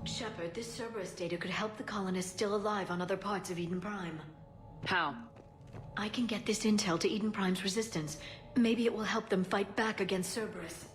Shepard, this Cerberus data could help the colonists still alive on other parts of Eden Prime. How? I can get this intel to Eden Prime's resistance. Maybe it will help them fight back against Cerberus.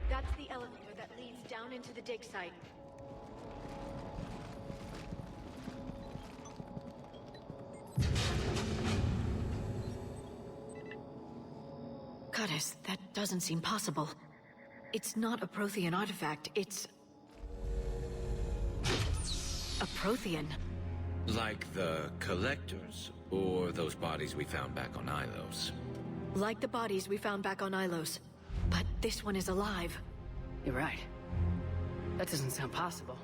That's the elevator that leads down into the dig site. Curtis, that doesn't seem possible. It's not a Prothean artifact, it's... a Prothean. Like the Collectors, or those bodies we found back on Ilos. Like the bodies we found back on Ilos. But this one is alive. You're right. That doesn't sound possible.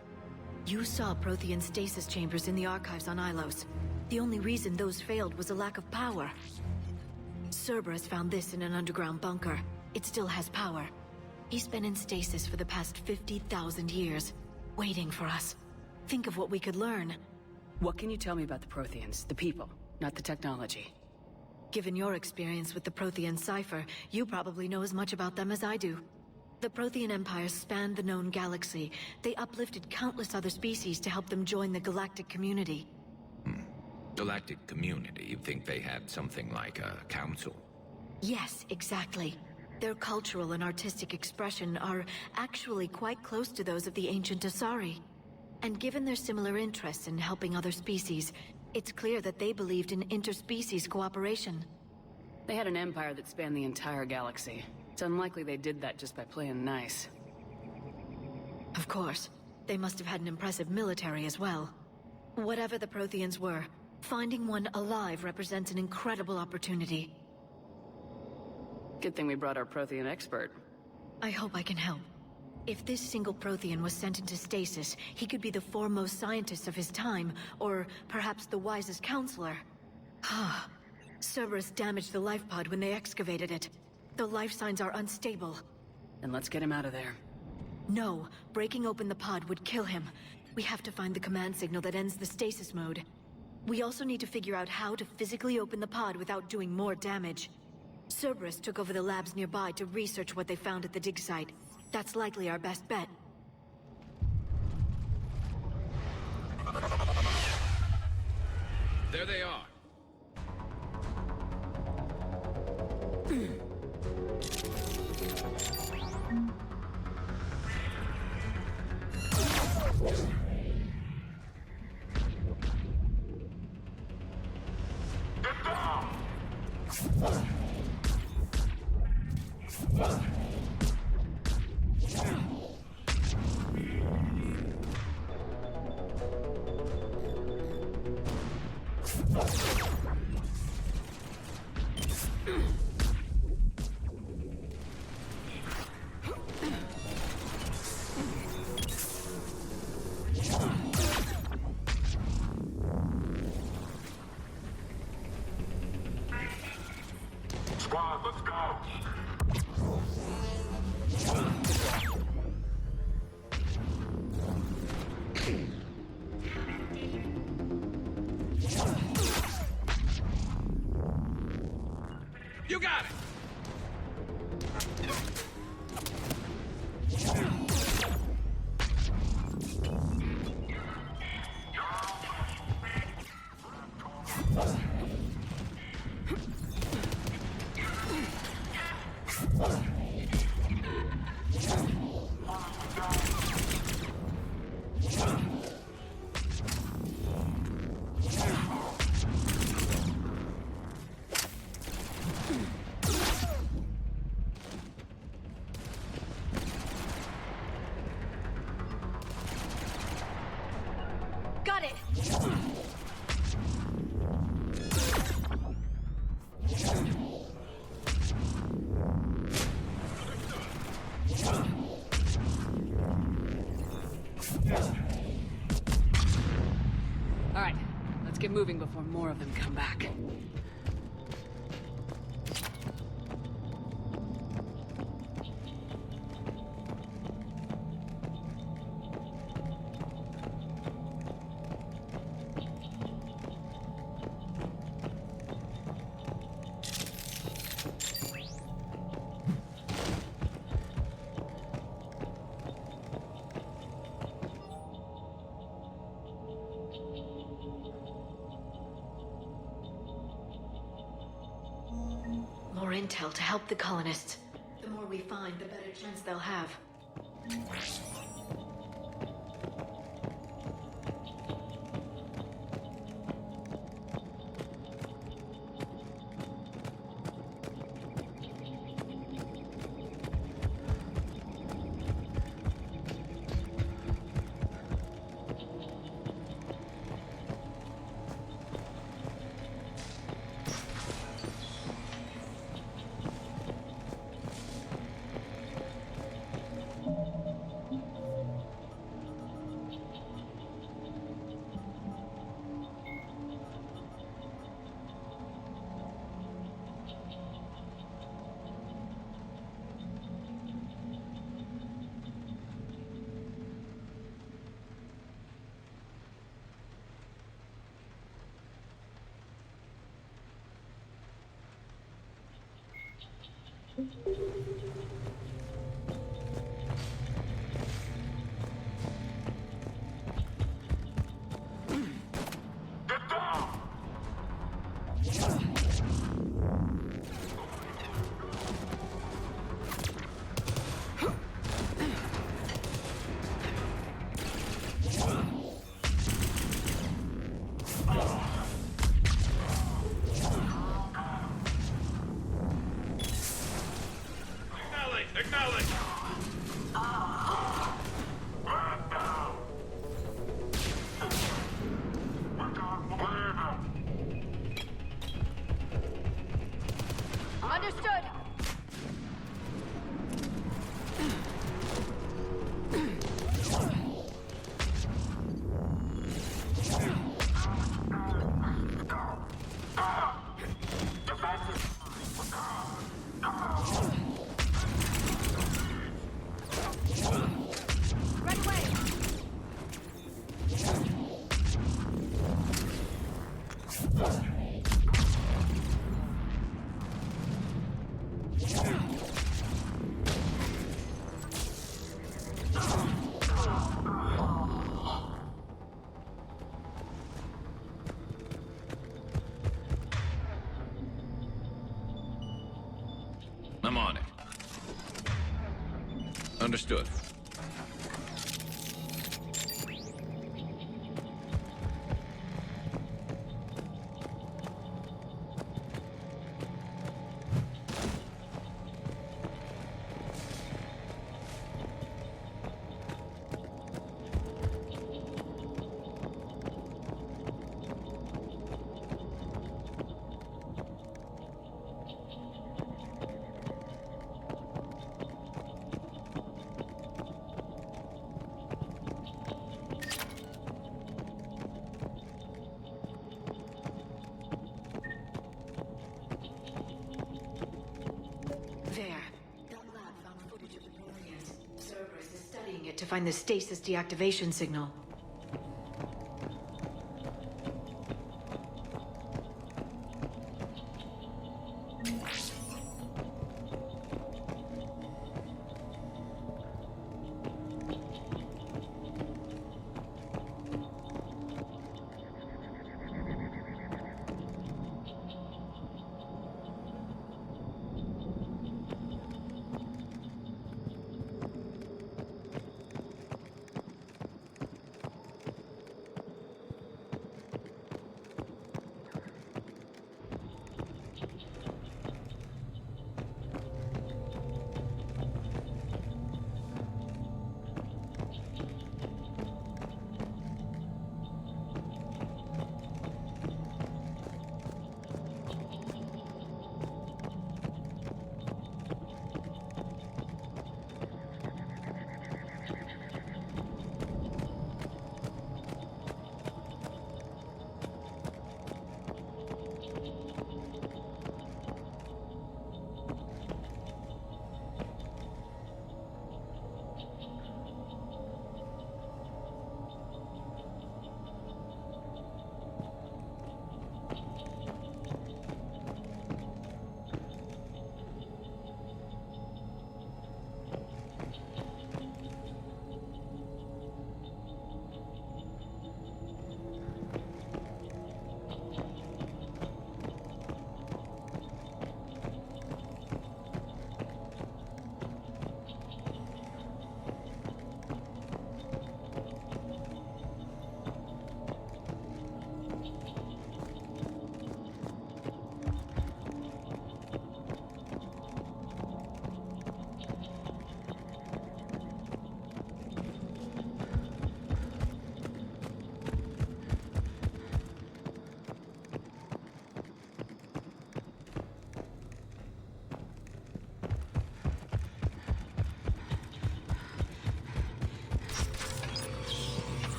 You saw Prothean stasis chambers in the archives on Ilos. The only reason those failed was a lack of power. Cerberus found this in an underground bunker. It still has power. He's been in stasis for the past 50,000 years, waiting for us. Think of what we could learn. What can you tell me about the Protheans, the people, not the technology? Given your experience with the Prothean cipher, you probably know as much about them as I do. The Prothean Empire spanned the known galaxy. They uplifted countless other species to help them join the galactic community. Galactic community, you'd think they had something like a council? Yes, exactly. Their cultural and artistic expression are actually quite close to those of the ancient Asari. And given their similar interests in helping other species, it's clear that they believed in interspecies cooperation. They had an empire that spanned the entire galaxy. It's unlikely they did that just by playing nice. Of course. They must have had an impressive military as well. Whatever the Protheans were, finding one alive represents an incredible opportunity. Good thing we brought our Prothean expert. I hope I can help. If this single Prothean was sent into stasis, he could be the foremost scientist of his time, or perhaps the wisest counselor. Cerberus damaged the life pod when they excavated it. The life signs are unstable. Then let's get him out of there. No, breaking open the pod would kill him. We have to find the command signal that ends the stasis mode. We also need to figure out how to physically open the pod without doing more damage. Cerberus took over the labs nearby to research what they found at the dig site. That's likely our best bet. There they are. Squad, let's go! You got it! Got it! Let's get moving before more of them come back. More intel to help the colonists. The more we find, the better chance they'll have. Get down! Acknowledge! Understood! I'm on it. Understood. To find the stasis deactivation signal.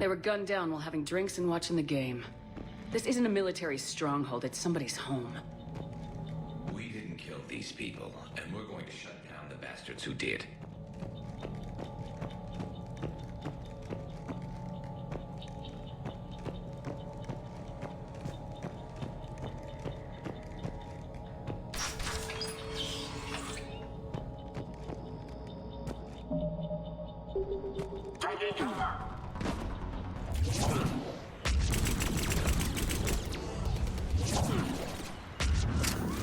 They were gunned down while having drinks and watching the game. This isn't a military stronghold, it's somebody's home. We didn't kill these people, and we're going to shut down the bastards who did. Taking cover.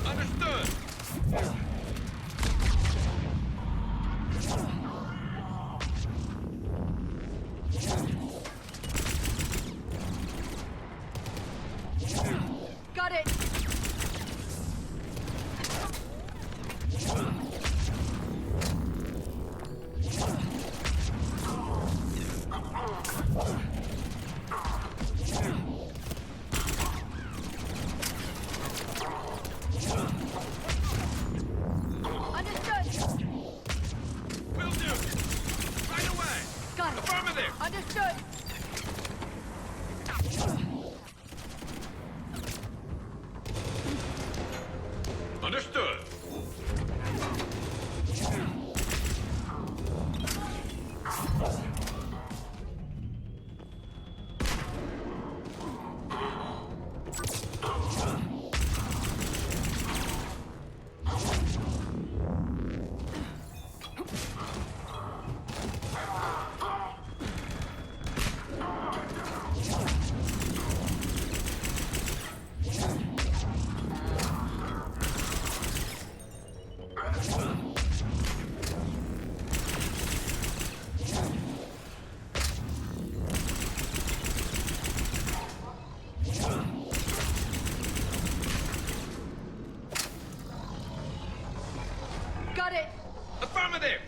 Understood! Got it! Understood! Will do! Right away! Got it! Affirmative! Understood! Understood! Got it! Affirmative!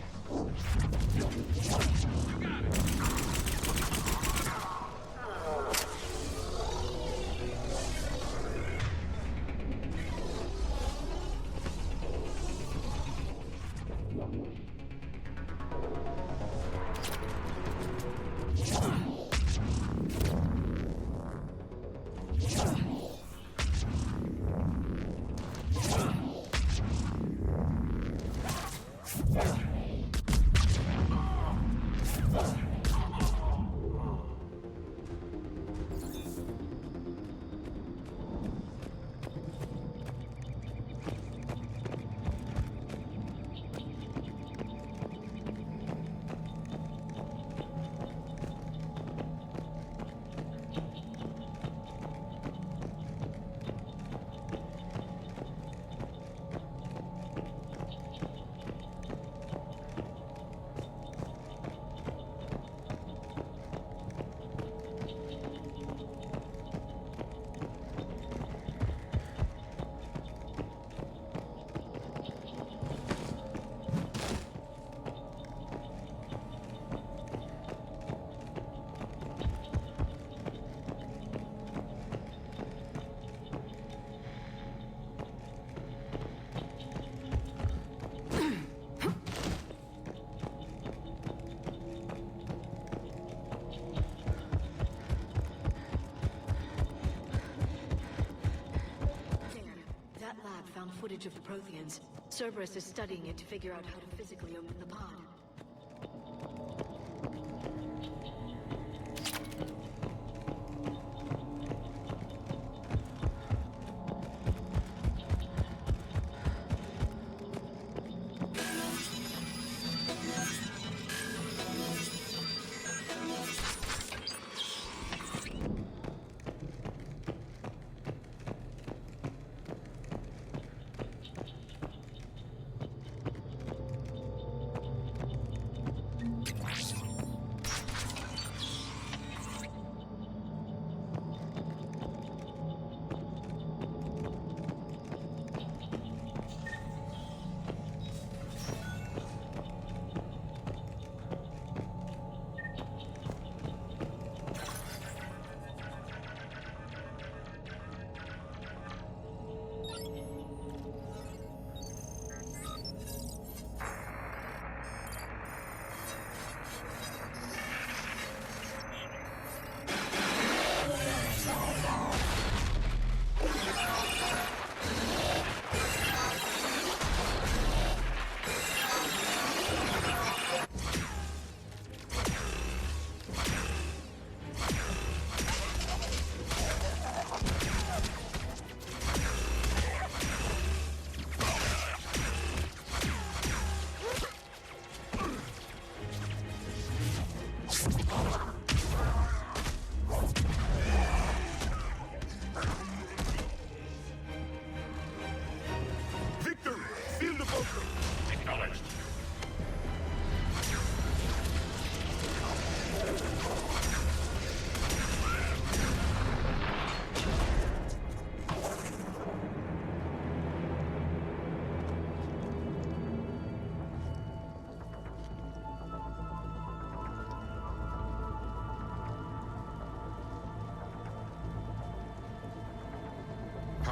You got it! That lab found footage of the Protheans. Cerberus is studying it to figure out how to physically open the pod.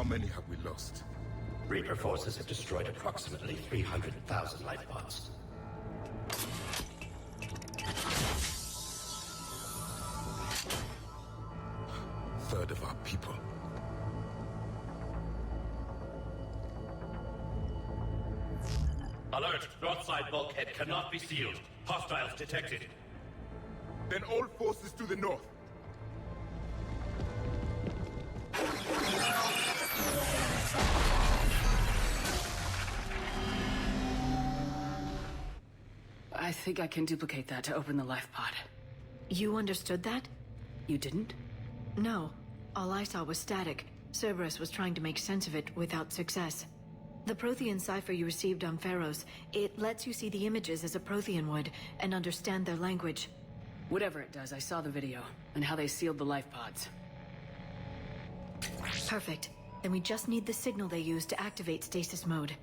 How many have we lost? Reaper forces have destroyed approximately 300,000 life pods. Third of our people. Alert! North side bulkhead cannot be sealed. Hostiles detected. Then all forces to the north. I think I can duplicate that to open the life pod. You understood that? You didn't? No. All I saw was static. Cerberus was trying to make sense of it without success. The Prothean cipher you received on Pharaohs, it lets you see the images as a Prothean would, and understand their language. Whatever it does, I saw the video, and how they sealed the life pods. Perfect. Then we just need the signal they use to activate stasis mode.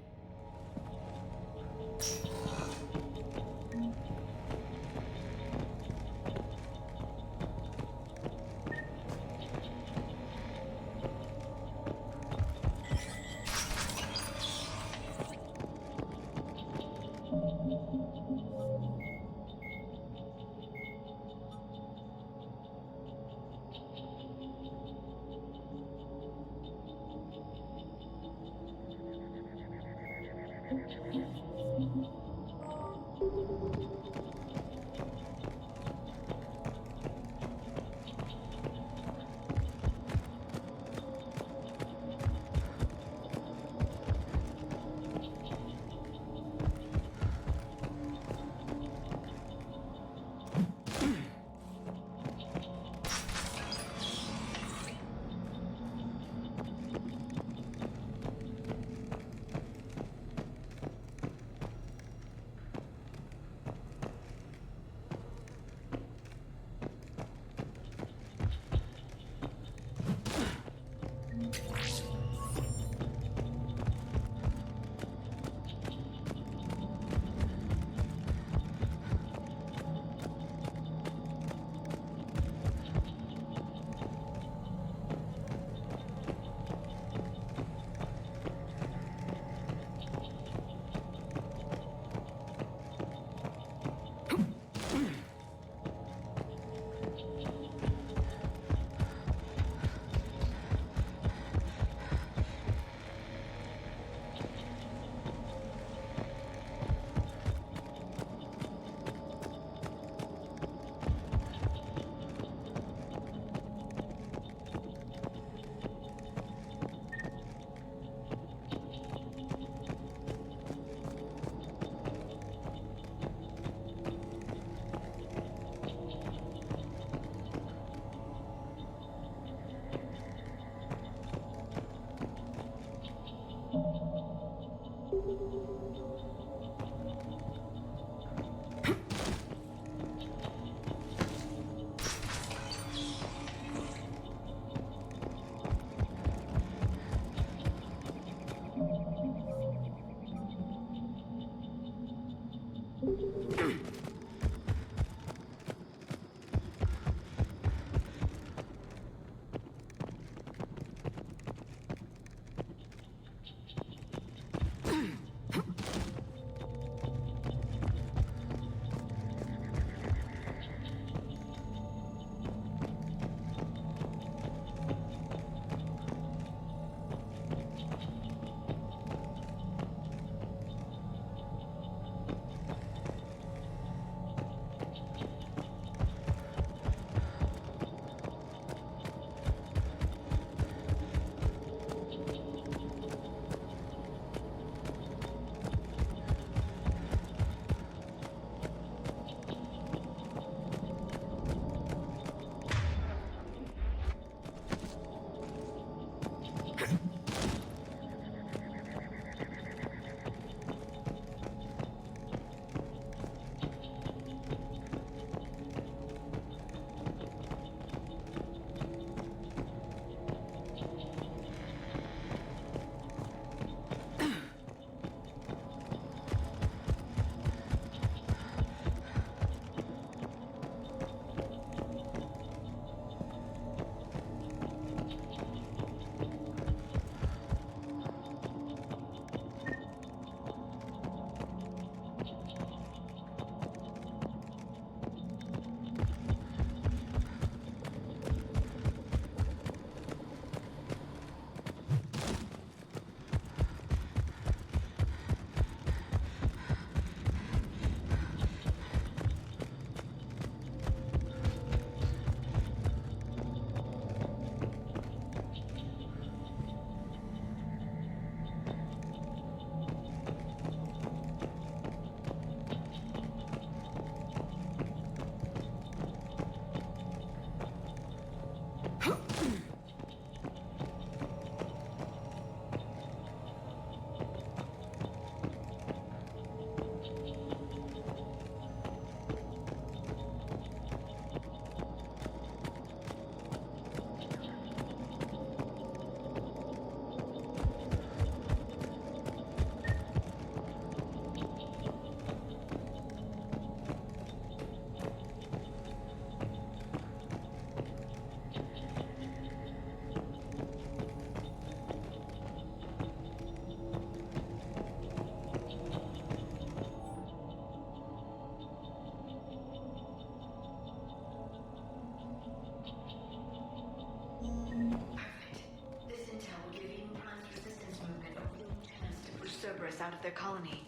out of their colony.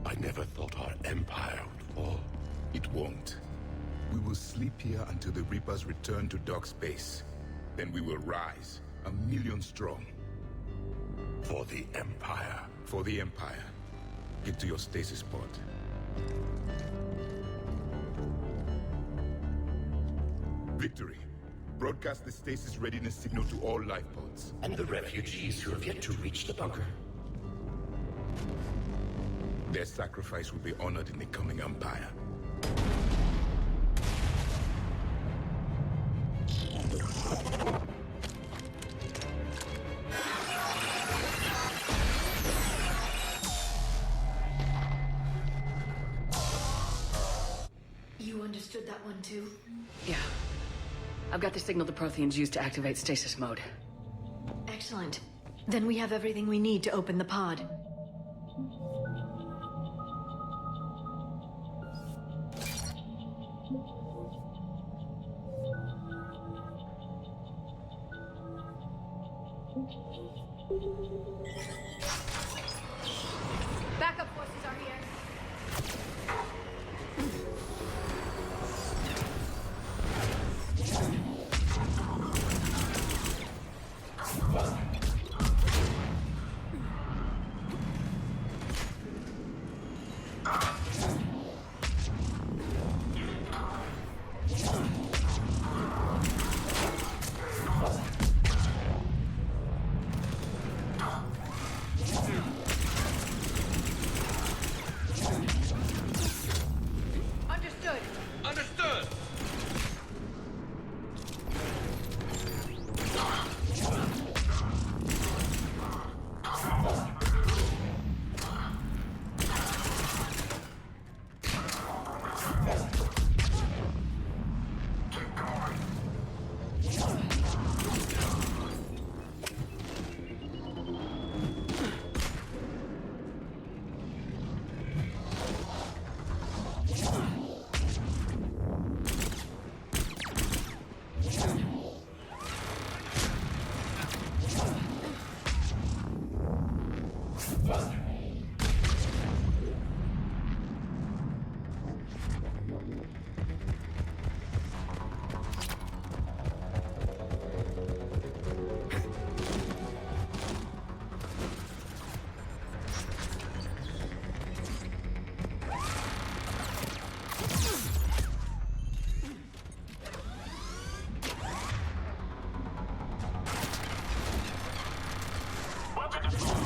I never thought our empire would fall. It won't. We will sleep here until the Reapers return to dark space. Then we will rise, 1,000,000 strong. For the Empire. For the Empire. Get to your stasis pod. Victory. Broadcast the stasis readiness signal to all life pods. And the refugees who have yet to reach the bunker. Their sacrifice will be honored in the coming Empire. You understood that one too? Yeah. I've got the signal the Protheans use to activate stasis mode. Excellent. Then we have everything we need to open the pod. Backup forces are here. Understood. Understood! Weapon deployed.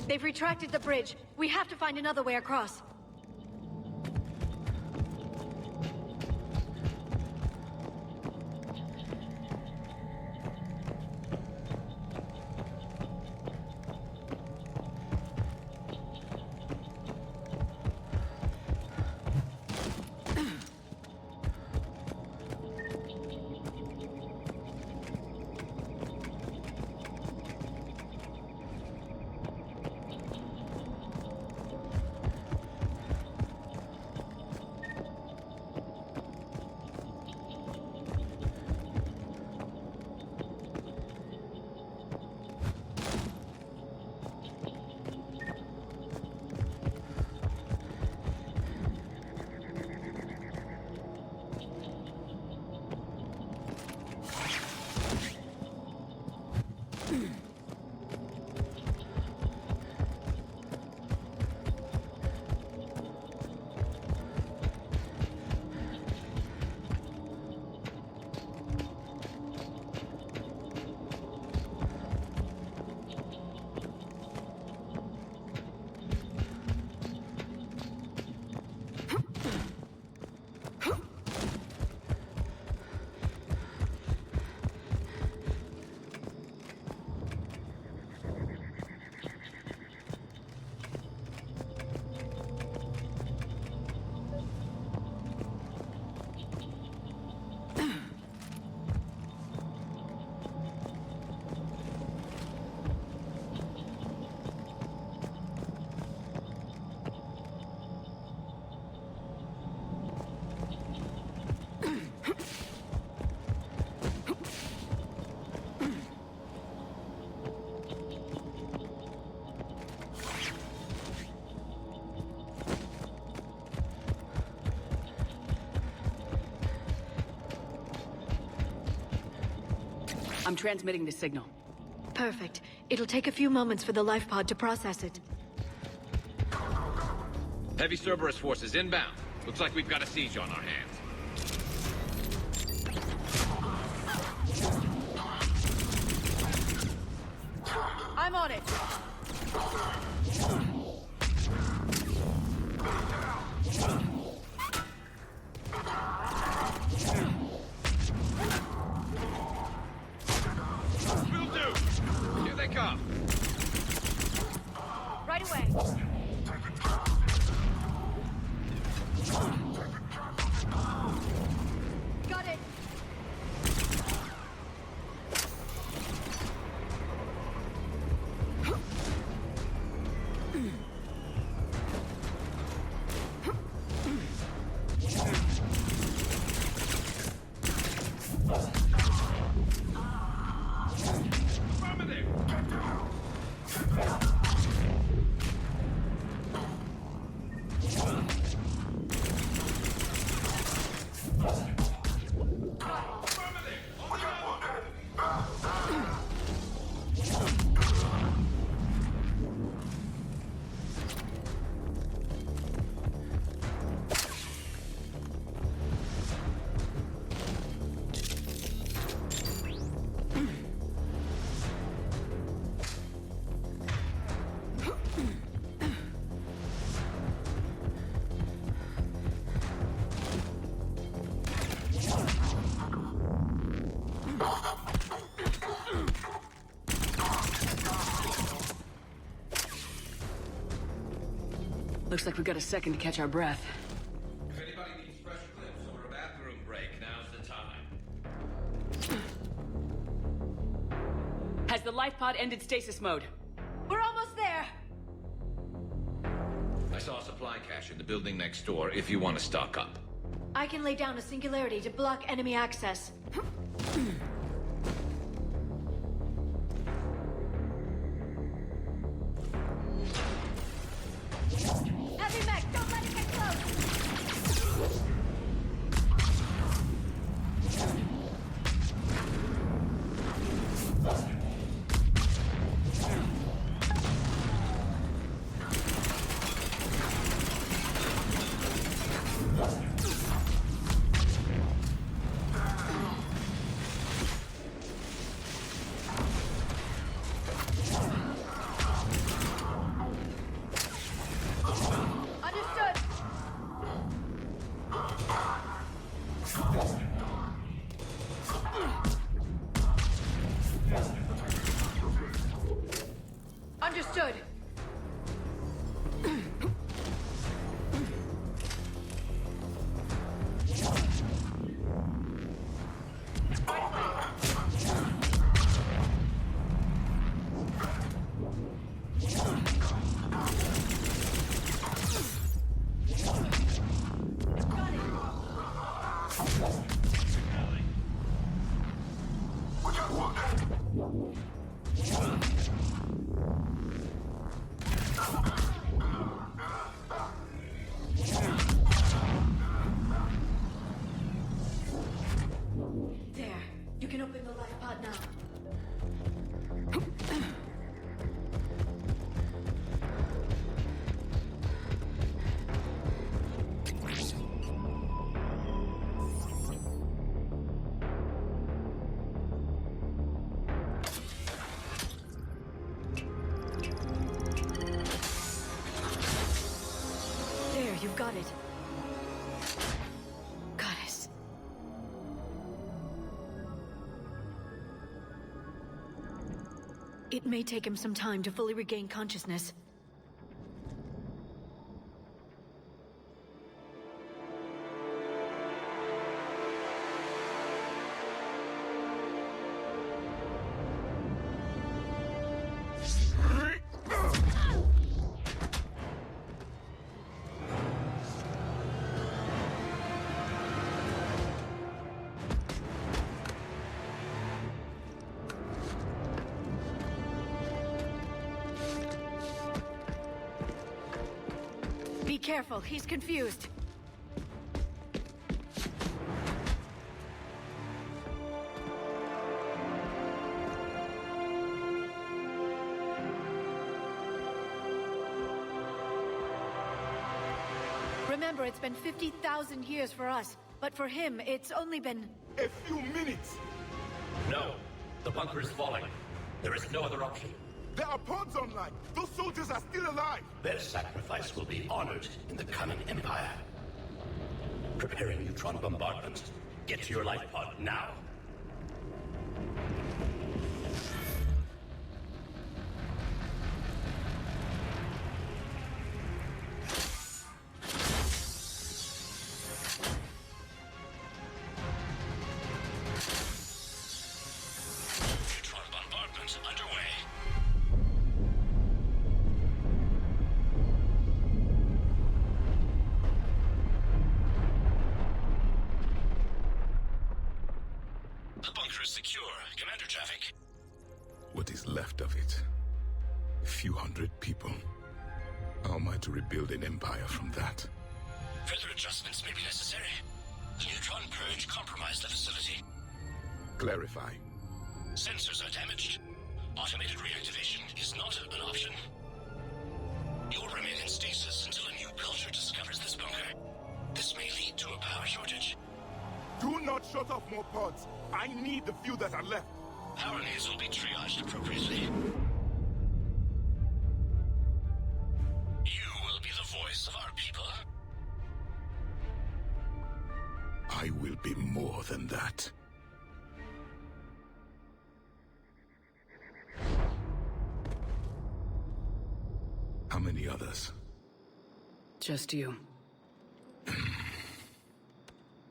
They've retracted the bridge. We have to find another way across. I'm transmitting the signal. Perfect. It'll take a few moments for the life pod to process it. Heavy Cerberus forces inbound. Looks like we've got a siege on our hands. I'm on it. Will do! Here they come! Right away. Got it. Looks like we've got a second to catch our breath. If anybody needs fresh clips or a bathroom break, now's the time. Has the life pod ended stasis mode? We're almost there. I saw a supply cache in the building next door if you want to stock up. I can lay down a singularity to block enemy access. Heavy mech, don't let it get close. Understood. There. You can open the life pod now. There, you've got it. Goddess. It may take him some time to fully regain consciousness. Be careful, he's confused. Remember, it's been 50,000 years for us, but for him, it's only been... A few minutes! No. The bunker is falling. There is no other option. There are pods online! Those soldiers are still alive! Their sacrifice will be honored in the coming Empire. Preparing neutron bombardment. Get to your life pod now. Neutron bombardment underway. The bunker is secure. Commander Traffic. What is left of it? A few hundred people. How am I to rebuild an empire from that? Further adjustments may be necessary. The neutron purge compromised the facility. Clarify. Sensors are damaged. Automated reactivation is not an option. You'll remain in stasis until a new culture discovers this bunker. This may lead to a power shortage. Do not shut off more pods! I need the few that are left! Power needs will be triaged appropriately. You will be the voice of our people. I will be more than that. How many others? Just you.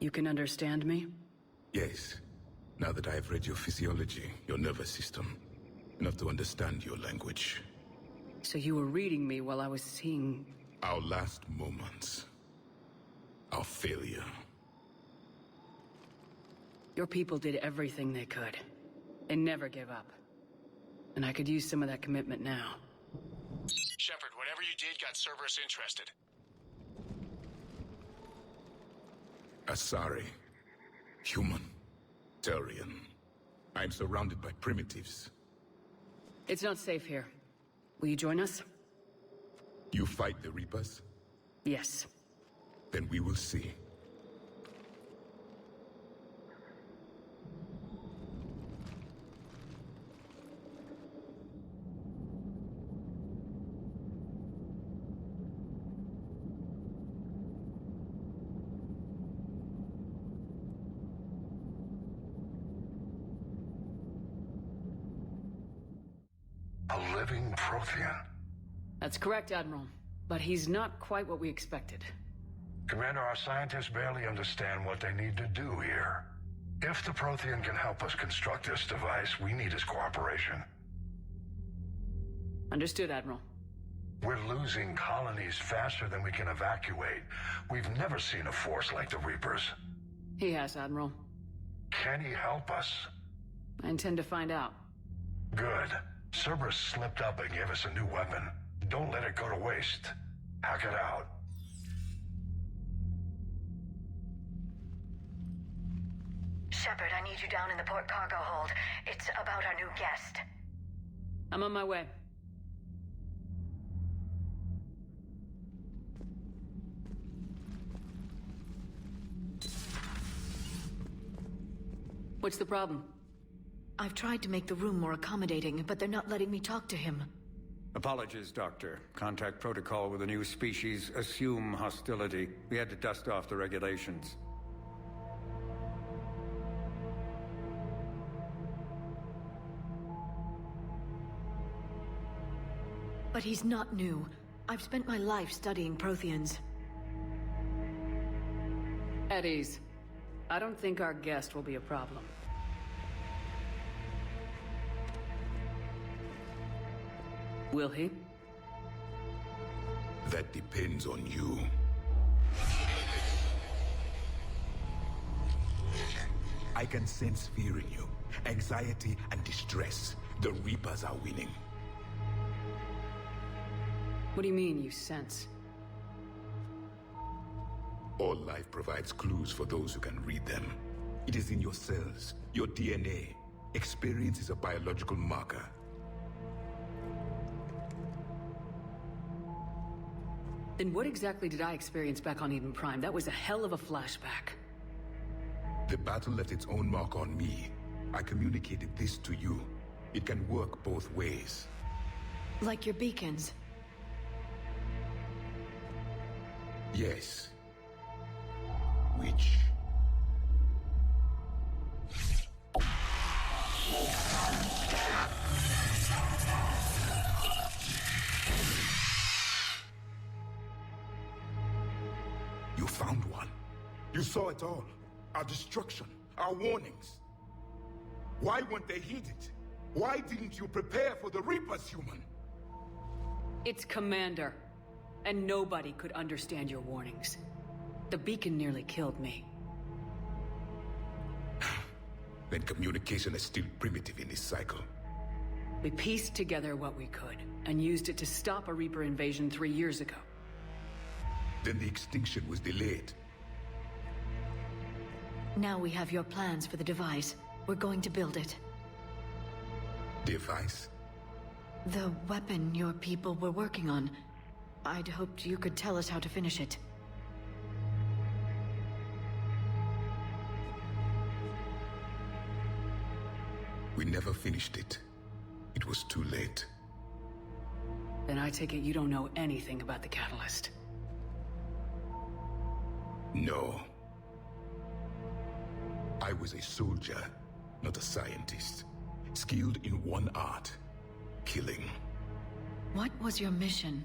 You can understand me? Yes. Now that I have read your physiology, your nervous system, enough to understand your language. So you were reading me while I was seeing... Our last moments. Our failure. Your people did everything they could. They never gave up. And I could use some of that commitment now. Shepard, whatever you did got Cerberus interested. Asari. Human. Turian. I'm surrounded by primitives. It's not safe here. Will you join us? You fight the Reapers? Yes. Then we will see. A living Prothean. That's correct, Admiral. But he's not quite what we expected. Commander, our scientists barely understand what they need to do here. If the Prothean can help us construct this device, we need his cooperation. Understood, Admiral. We're losing colonies faster than we can evacuate. We've never seen a force like the Reapers. He has, Admiral. Can he help us? I intend to find out. Good. Cerberus slipped up and gave us a new weapon. Don't let it go to waste. Hack it out. Shepard, I need you down in the port cargo hold. It's about our new guest. I'm on my way. What's the problem? I've tried to make the room more accommodating, but they're not letting me talk to him. Apologies, Doctor. Contact protocol with a new species. Assume hostility. We had to dust off the regulations. But he's not new. I've spent my life studying Protheans. At ease. I don't think our guest will be a problem. Will he? That depends on you. I can sense fear in you, anxiety and distress. The Reapers are winning. What do you mean, you sense? All life provides clues for those who can read them. It is in your cells, your DNA. Experience is a biological marker. Then what exactly did I experience back on Eden Prime? That was a hell of a flashback. The battle left its own mark on me. I communicated this to you. It can work both ways. Like your beacons. Yes. Which... You found one. You saw it all. Our destruction, our warnings. Why weren't they heeded? Why didn't you prepare for the Reapers, human? It's Commander. And nobody could understand your warnings. The beacon nearly killed me. Then communication is still primitive in this cycle. We pieced together what we could, and used it to stop a Reaper invasion 3 years ago. Then the extinction was delayed. Now we have your plans for the device. We're going to build it. Device? The weapon your people were working on. I'd hoped you could tell us how to finish it. We never finished it. It was too late. Then I take it you don't know anything about the catalyst. No. I was a soldier, not a scientist. Skilled in one art: killing. What was your mission?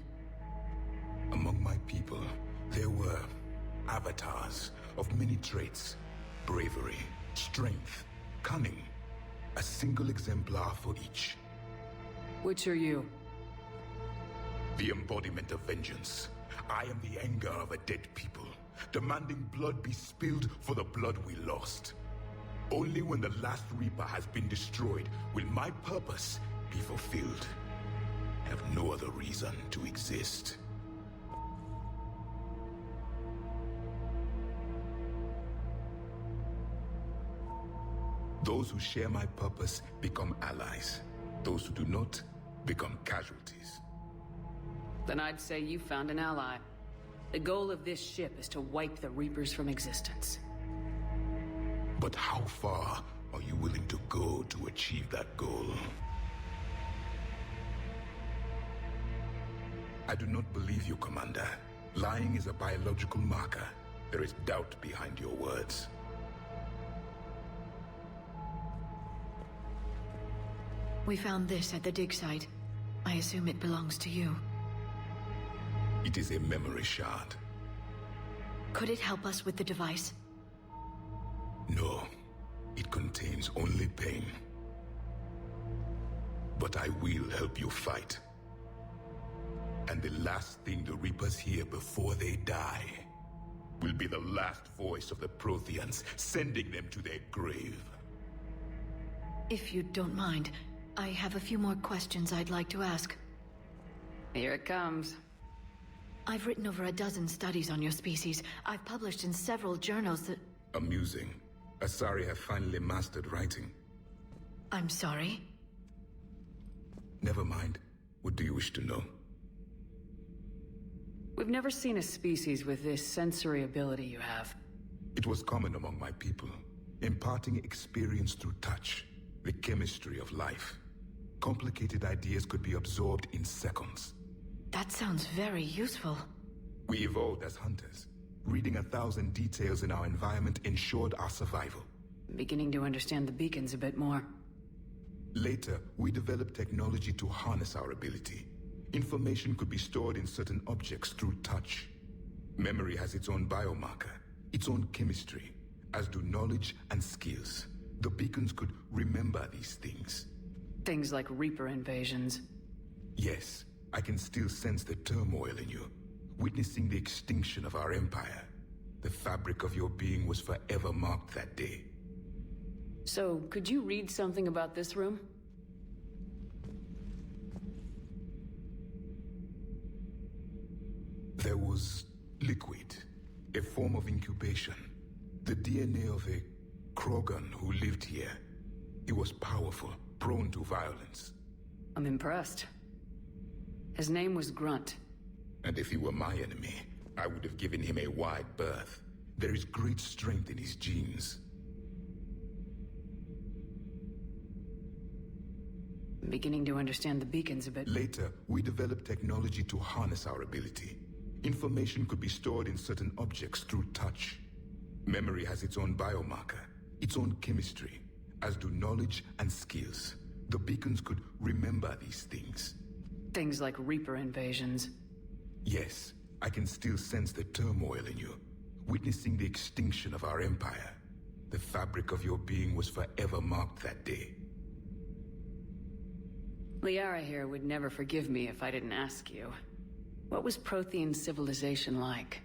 Among my people, there were avatars of many traits. Bravery, strength, cunning. A single exemplar for each. Which are you? The embodiment of vengeance. I am the anger of a dead people, demanding blood be spilled for the blood we lost. Only when the last Reaper has been destroyed will my purpose be fulfilled. I have no other reason to exist. Those who share my purpose become allies. Those who do not become casualties. Then I'd say you found an ally. The goal of this ship is to wipe the Reapers from existence. But how far are you willing to go to achieve that goal? I do not believe you, Commander. Lying is a biological marker. There is doubt behind your words. We found this at the dig site. I assume it belongs to you. It is a memory shard. Could it help us with the device? No, it contains only pain. But I will help you fight. And the last thing the Reapers hear before they die will be the last voice of the Protheans, sending them to their grave. If you don't mind, I have a few more questions I'd like to ask. Here it comes. I've written over a dozen studies on your species. I've published in several journals that... Amusing. Asari have finally mastered writing. I'm sorry? Never mind. What do you wish to know? We've never seen a species with this sensory ability you have. It was common among my people, imparting experience through touch, the chemistry of life. Complicated ideas could be absorbed in seconds. That sounds very useful. We evolved as hunters. Reading 1,000 details in our environment ensured our survival. I'm beginning to understand the beacons a bit more. Later, we developed technology to harness our ability. Information could be stored in certain objects through touch. Memory has its own biomarker, its own chemistry, as do knowledge and skills. The beacons could remember these things. Things like Reaper invasions. Yes, I can still sense the turmoil in you, witnessing the extinction of our empire. The fabric of your being was forever marked that day. So, could you read something about this room? There was liquid, a form of incubation. The DNA of a Krogan who lived here. He was powerful, prone to violence. I'm impressed. His name was Grunt. And if he were my enemy, I would have given him a wide berth. There is great strength in his genes. I'm beginning to understand the beacons a bit. Later, we developed technology to harness our ability. Information could be stored in certain objects through touch. Memory has its own biomarker, its own chemistry, as do knowledge and skills. The beacons could remember these things. Things like Reaper invasions. Yes, I can still sense the turmoil in you, witnessing the extinction of our empire. The fabric of your being was forever marked that day. Liara here would never forgive me if I didn't ask you. What was Prothean civilization like?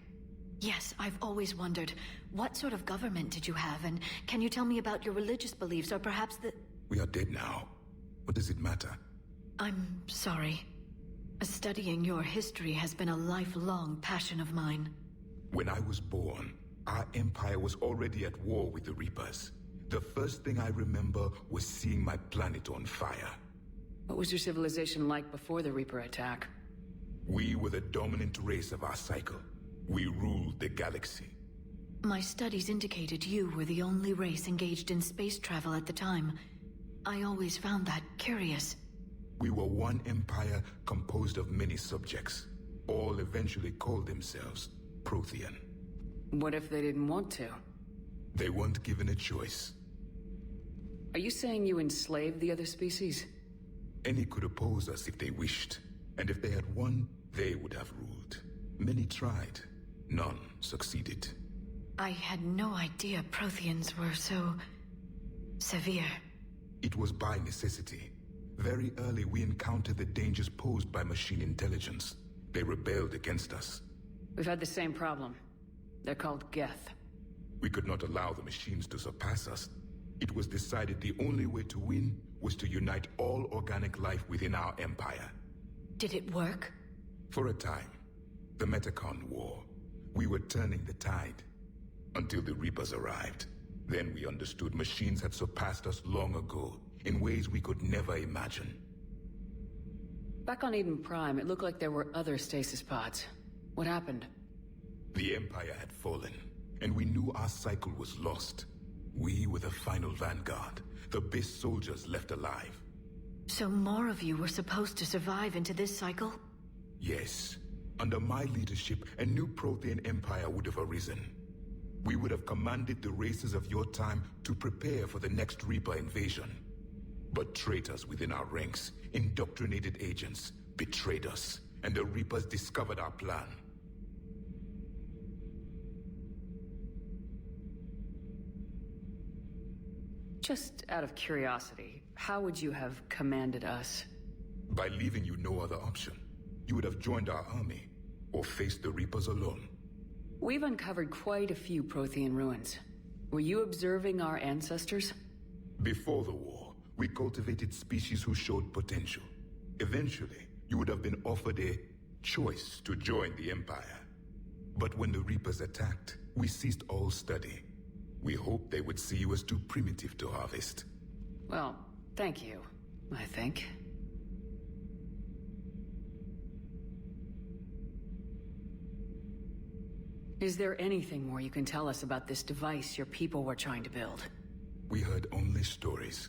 Yes, I've always wondered, what sort of government did you have, and can you tell me about your religious beliefs, or perhaps the... We are dead now. What does it matter? I'm sorry. Studying your history has been a lifelong passion of mine. When I was born, our empire was already at war with the Reapers. The first thing I remember was seeing my planet on fire. What was your civilization like before the Reaper attack? We were the dominant race of our cycle. We ruled the galaxy. My studies indicated you were the only race engaged in space travel at the time. I always found that curious. We were one empire composed of many subjects. All eventually called themselves Prothean. What if they didn't want to? They weren't given a choice. Are you saying you enslaved the other species? Any could oppose us if they wished. And if they had won, they would have ruled. Many tried. None succeeded. I had no idea Protheans were so... severe. It was by necessity. Very early we encountered the dangers posed by machine intelligence. They rebelled against us. We've had the same problem. They're called Geth. We could not allow the machines to surpass us. It was decided the only way to win was to unite all organic life within our empire. Did it work? For a time. The Metacon War. We were turning the tide. Until the Reapers arrived. Then we understood machines had surpassed us long ago, in ways we could never imagine. Back on Eden Prime, it looked like there were other stasis pods. What happened? The Empire had fallen, and we knew our cycle was lost. We were the final vanguard, the best soldiers left alive. So more of you were supposed to survive into this cycle? Yes. Under my leadership, a new Prothean empire would have arisen. We would have commanded the races of your time to prepare for the next Reaper invasion. But traitors within our ranks, indoctrinated agents, betrayed us, and the Reapers discovered our plan. Just out of curiosity, how would you have commanded us? By leaving you no other option. You would have joined our army, or faced the Reapers alone. We've uncovered quite a few Prothean ruins. Were you observing our ancestors? Before the war, we cultivated species who showed potential. Eventually, you would have been offered a choice to join the Empire. But when the Reapers attacked, we ceased all study. We hoped they would see you as too primitive to harvest. Well, thank you, I think. Is there anything more you can tell us about this device your people were trying to build? We heard only stories.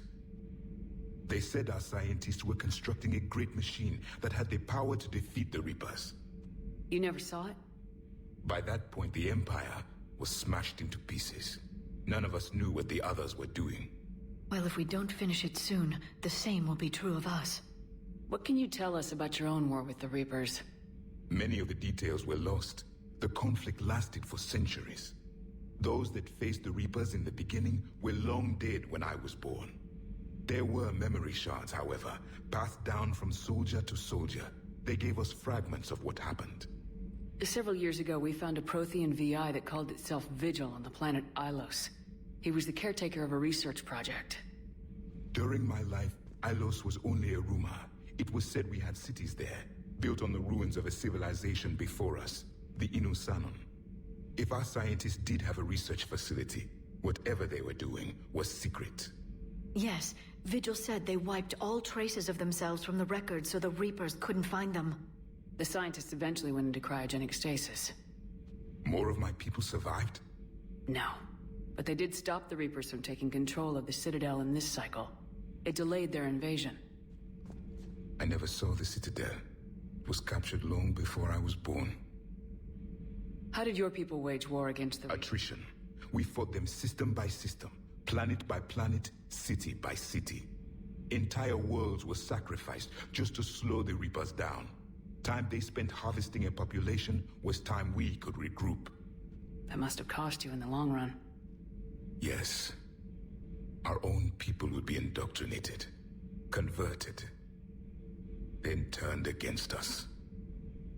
They said our scientists were constructing a great machine that had the power to defeat the Reapers. You never saw it? By that point, the Empire was smashed into pieces. None of us knew what the others were doing. Well, if we don't finish it soon, the same will be true of us. What can you tell us about your own war with the Reapers? Many of the details were lost. The conflict lasted for centuries. Those that faced the Reapers in the beginning were long dead when I was born. There were memory shards, however, passed down from soldier to soldier. They gave us fragments of what happened. Several years ago, we found a Prothean VI that called itself Vigil on the planet Ilos. He was the caretaker of a research project. During my life, Ilos was only a rumor. It was said we had cities there, built on the ruins of a civilization before us, the Inusanon. If our scientists did have a research facility, whatever they were doing was secret. Yes, Vigil said they wiped all traces of themselves from the records so the Reapers couldn't find them. The scientists eventually went into cryogenic stasis. More of my people survived? No. But they did stop the Reapers from taking control of the Citadel in this cycle. It delayed their invasion. I never saw the Citadel. It was captured long before I was born. How did your people wage war against the Reapers? Attrition. We fought them system by system, planet by planet, city by city. Entire worlds were sacrificed just to slow the Reapers down. Time they spent harvesting a population was time we could regroup. That must have cost you in the long run. Yes. Our own people would be indoctrinated, converted, then turned against us.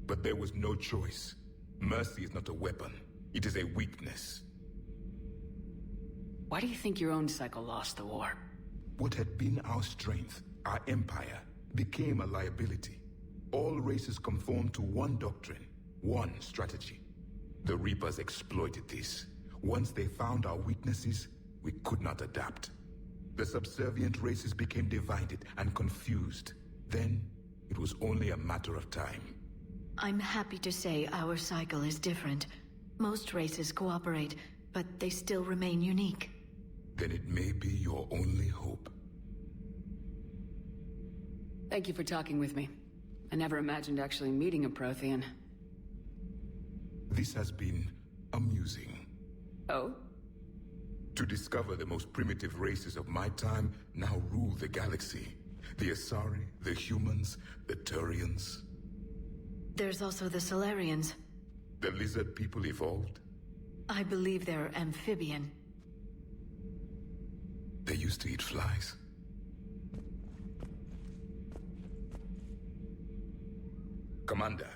But there was no choice. Mercy is not a weapon. It is a weakness. Why do you think your own cycle lost the war? What had been our strength, our empire, became a liability. All races conformed to one doctrine, one strategy. The Reapers exploited this. Once they found our weaknesses, we could not adapt. The subservient races became divided and confused. Then, it was only a matter of time. I'm happy to say our cycle is different. Most races cooperate, but they still remain unique. Then it may be your only hope. Thank you for talking with me. I never imagined actually meeting a Prothean. This has been amusing. Oh? To discover the most primitive races of my time now rule the galaxy. The Asari, the humans, the Turians. There's also the Solarians. The lizard people evolved. I believe they're amphibian. They used to eat flies. Commander,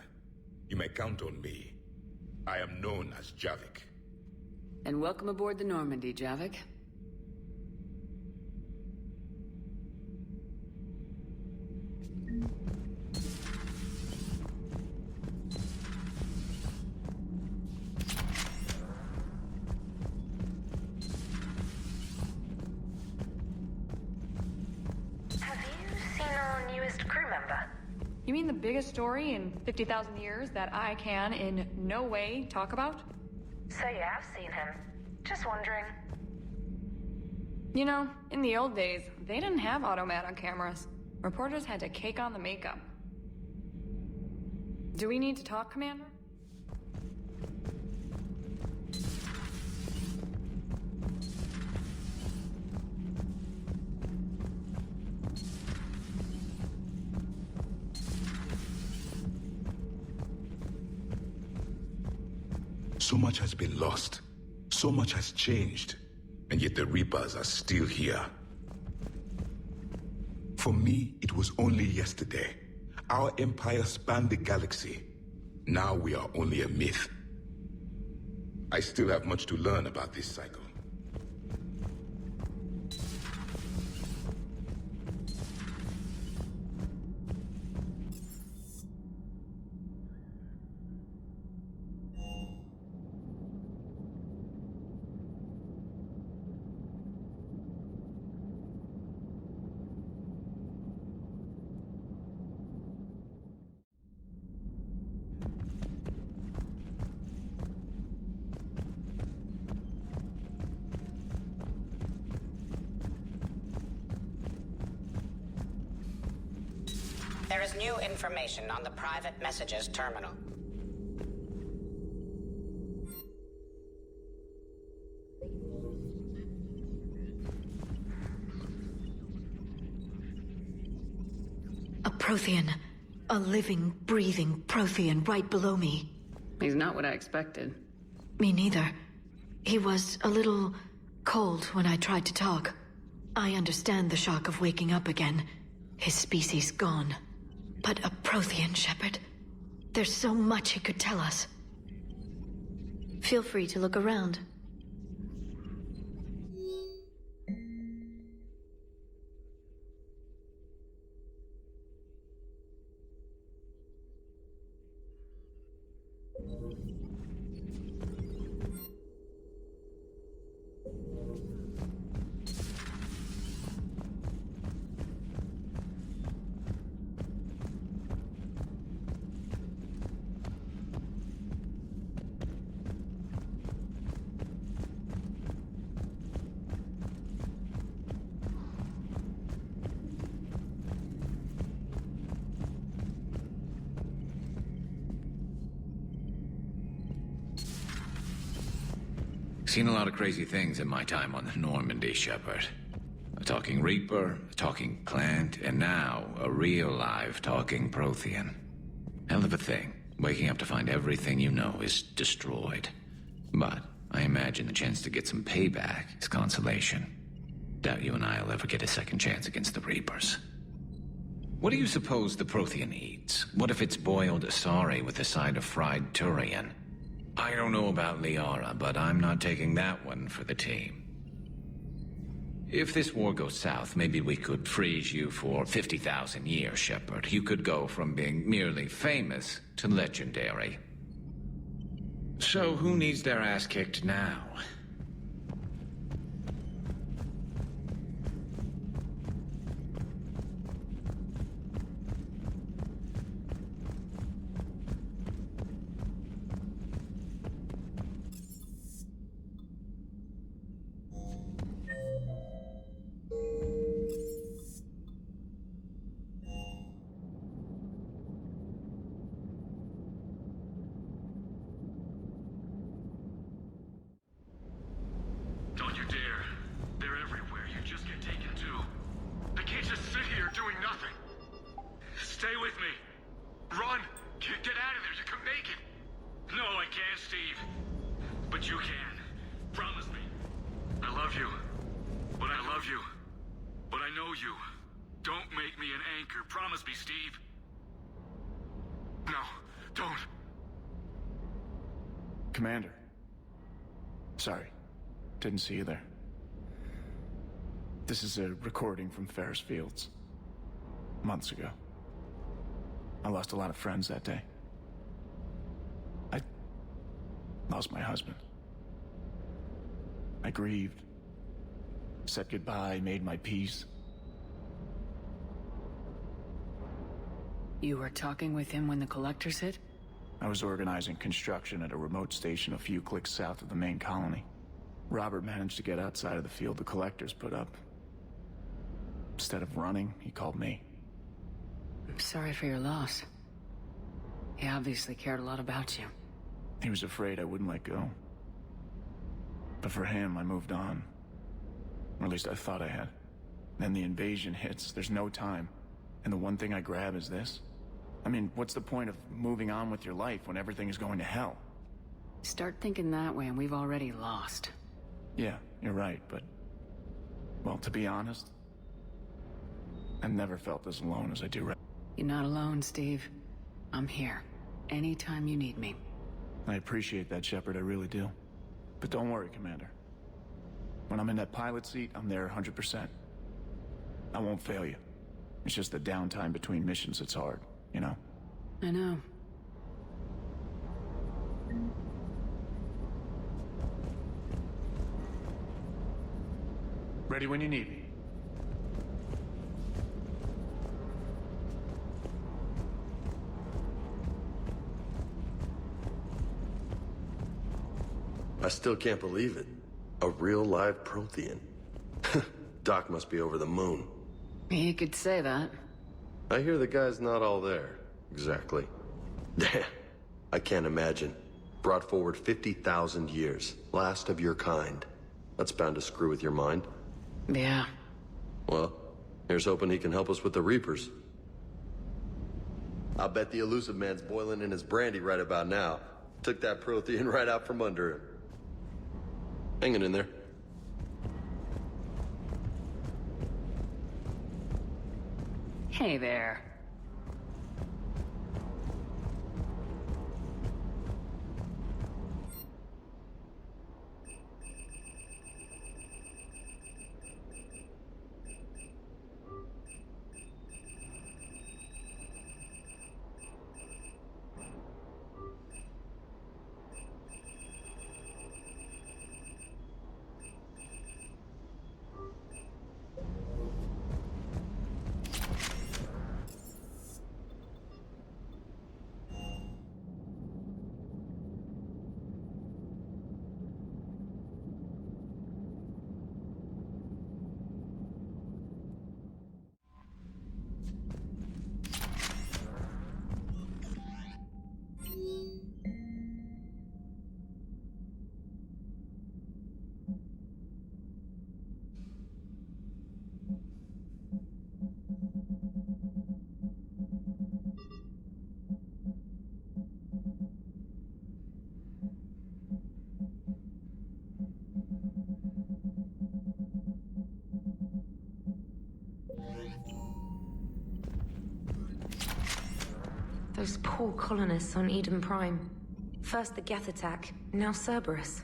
you may count on me. I am known as Javik. And welcome aboard the Normandy, Javik. Have you seen our newest crew member? You mean the biggest story in 50,000 years that I can in no way talk about? So you have seen him. Just wondering. You know, in the old days, they didn't have automatic cameras. Reporters had to cake on the makeup. Do we need to talk, Commander? So much has been lost. So much has changed. And yet the Reapers are still here. For me, it was only yesterday. Our empire spanned the galaxy. Now we are only a myth. I still have much to learn about this cycle. There is new information on the private messages terminal. A Prothean. A living, breathing Prothean right below me. He's not what I expected. Me neither. He was a little cold when I tried to talk. I understand the shock of waking up again. His species gone. But a Prothean, Shepard. There's so much he could tell us. Feel free to look around. Seen a lot of crazy things in my time on the Normandy, Shepard. A talking Reaper, a talking plant, and now a real live talking Prothean. Hell of a thing, waking up to find everything you know is destroyed. But I imagine the chance to get some payback is consolation. Doubt you and I'll ever get a second chance against the Reapers. What do you suppose the Prothean eats? What if it's boiled Asari with a side of fried Turian? I don't know about Liara, but I'm not taking that one for the team. If this war goes south, maybe we could freeze you for 50,000 years, Shepard. You could go from being merely famous to legendary. So who needs their ass kicked now? Don't you dare. They're everywhere. You just get taken too. I can't just sit here doing nothing. Stay with me. Run. Get out of there. You can make it. No, I can't, Steve. But you can. Promise me. I love you. But I love you. But I know you. Don't make me an anchor. Promise me, Steve. No, don't. Commander. Sorry. Didn't see you there. This is a recording from Ferris Fields. Months ago. I lost a lot of friends that day. I lost my husband. I grieved. Said goodbye, made my peace. You were talking with him when the Collectors hit? I was organizing construction at a remote station a few clicks south of the main colony. Robert managed to get outside of the field the Collectors put up. Instead of running, he called me. I'm sorry for your loss. He obviously cared a lot about you. He was afraid I wouldn't let go. But for him, I moved on. Or at least I thought I had. Then the invasion hits, there's no time. And the one thing I grab is this? I mean, what's the point of moving on with your life when everything is going to hell? Start thinking that way and we've already lost. Yeah, you're right, but... Well, to be honest, I've never felt as alone as I do right. You're not alone, Steve. I'm here. Anytime you need me. I appreciate that, Shepard, I really do. But don't worry, Commander. When I'm in that pilot seat, I'm there 100%. I won't fail you. It's just the downtime between missions that's hard, you know? I know. Ready when you need me. I still can't believe it. A real live Prothean. Doc must be over the moon. You could say that. I hear the guy's not all there. Exactly. Damn. I can't imagine. Brought forward 50,000 years. Last of your kind. That's bound to screw with your mind. Yeah. Well, here's hoping he can help us with the Reapers. I'll bet the Elusive Man's boiling in his brandy right about now. Took that Prothean right out from under him. Hanging in there. Hey there. Those poor colonists on Eden Prime. First the Geth attack, now Cerberus.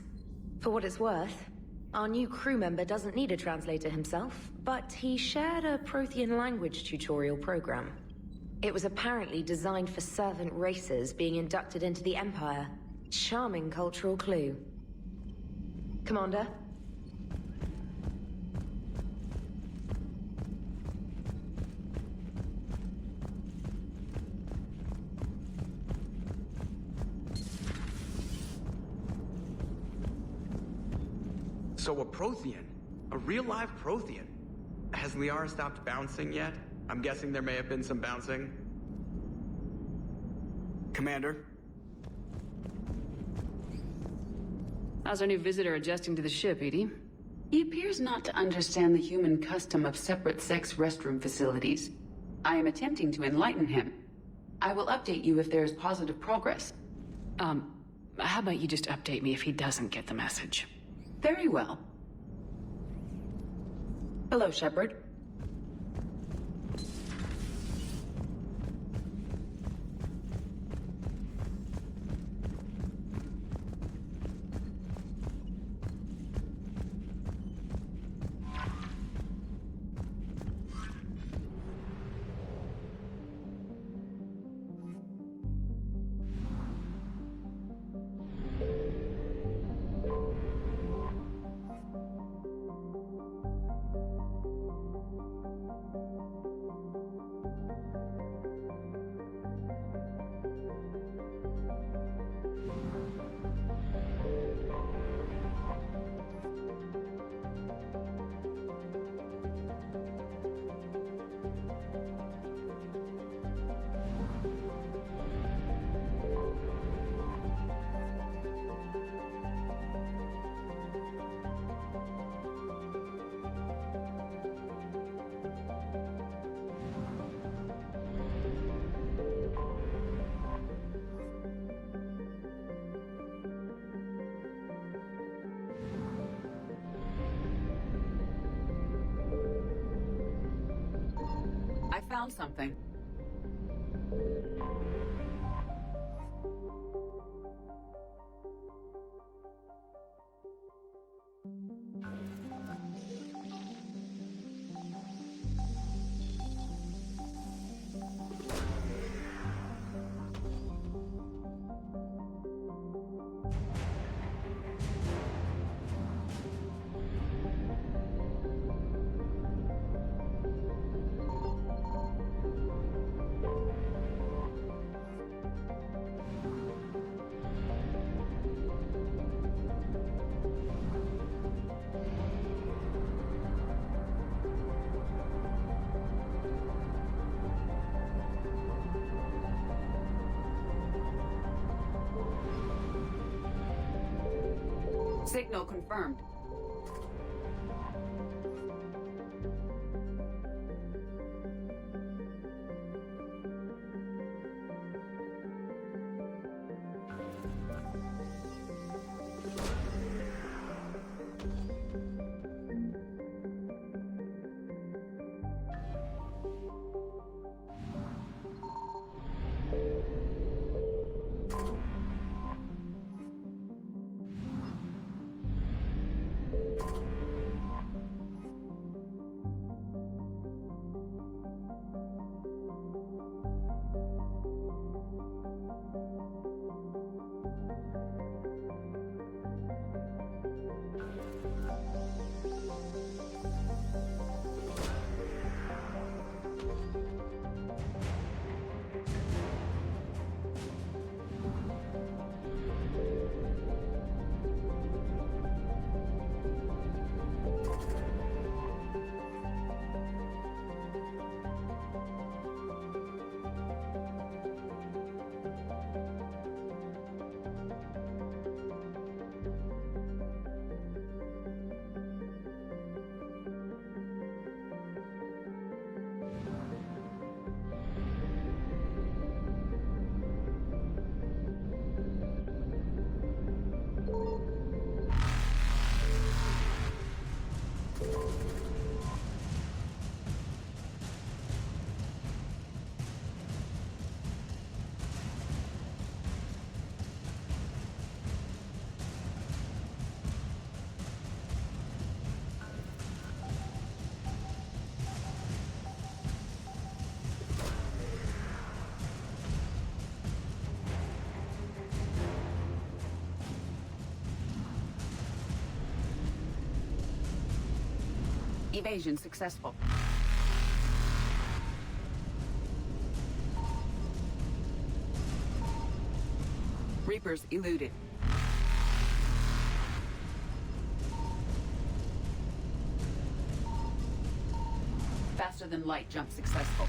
For what it's worth, our new crew member doesn't need a translator himself, but he shared a Prothean language tutorial program. It was apparently designed for servant races being inducted into the Empire. Charming cultural clue. Commander? So a Prothean. A real live Prothean. Has Liara stopped bouncing yet? I'm guessing there may have been some bouncing. Commander? How's our new visitor adjusting to the ship, Edie? He appears not to understand the human custom of separate-sex restroom facilities. I am attempting to enlighten him. I will update you if there is positive progress. How about you just update me if he doesn't get the message? Very well. Hello, Shepard. I found something. Signal confirmed. Evasion successful. Reapers eluded. Faster than light jump successful.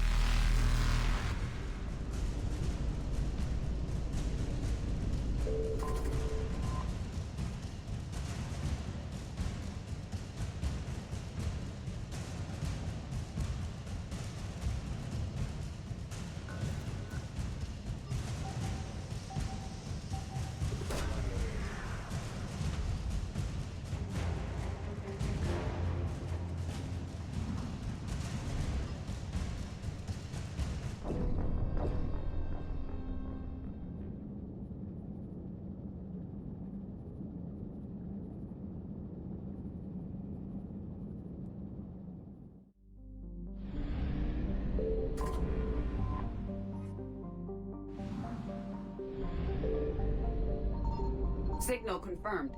Signal confirmed.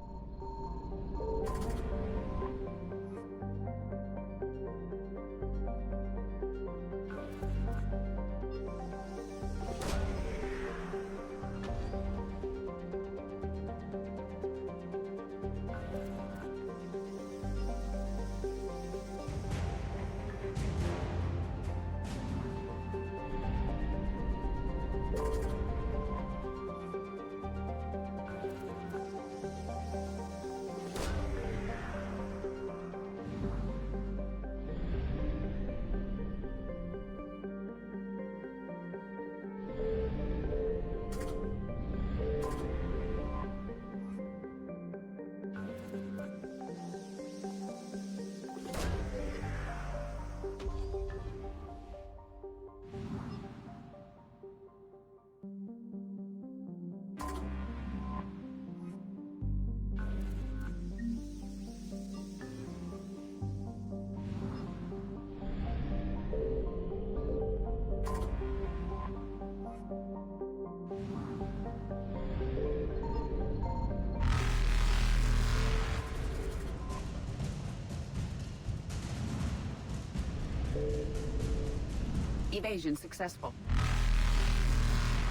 Evasion successful.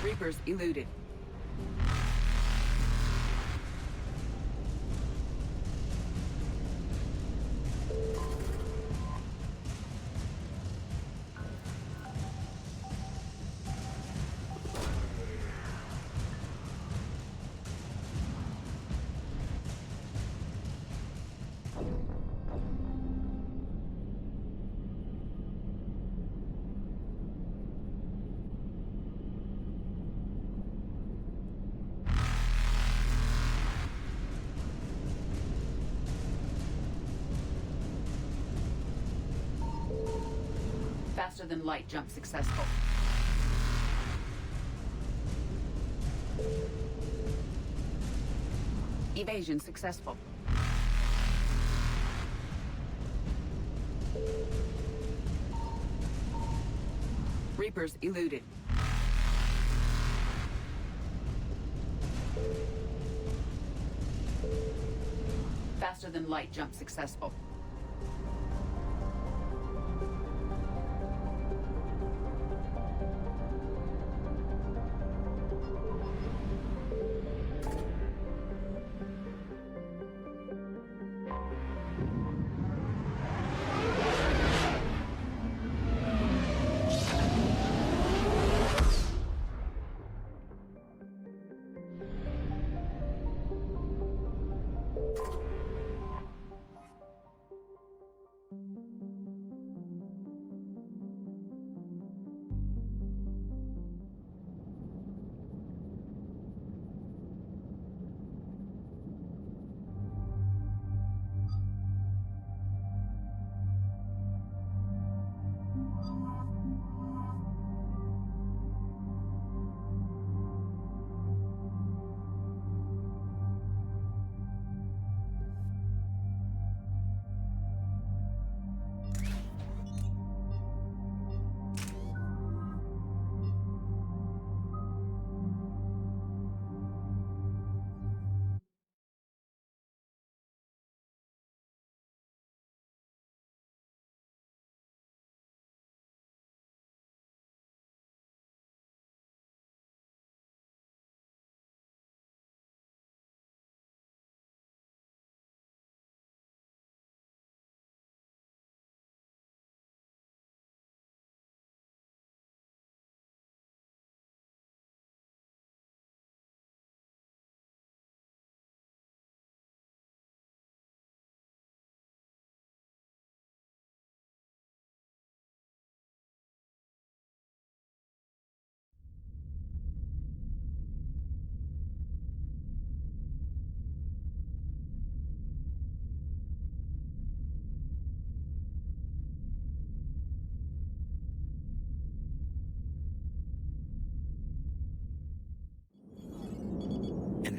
Reapers eluded. Faster than light jump successful. Evasion successful. Reapers eluded. Faster than light jump successful.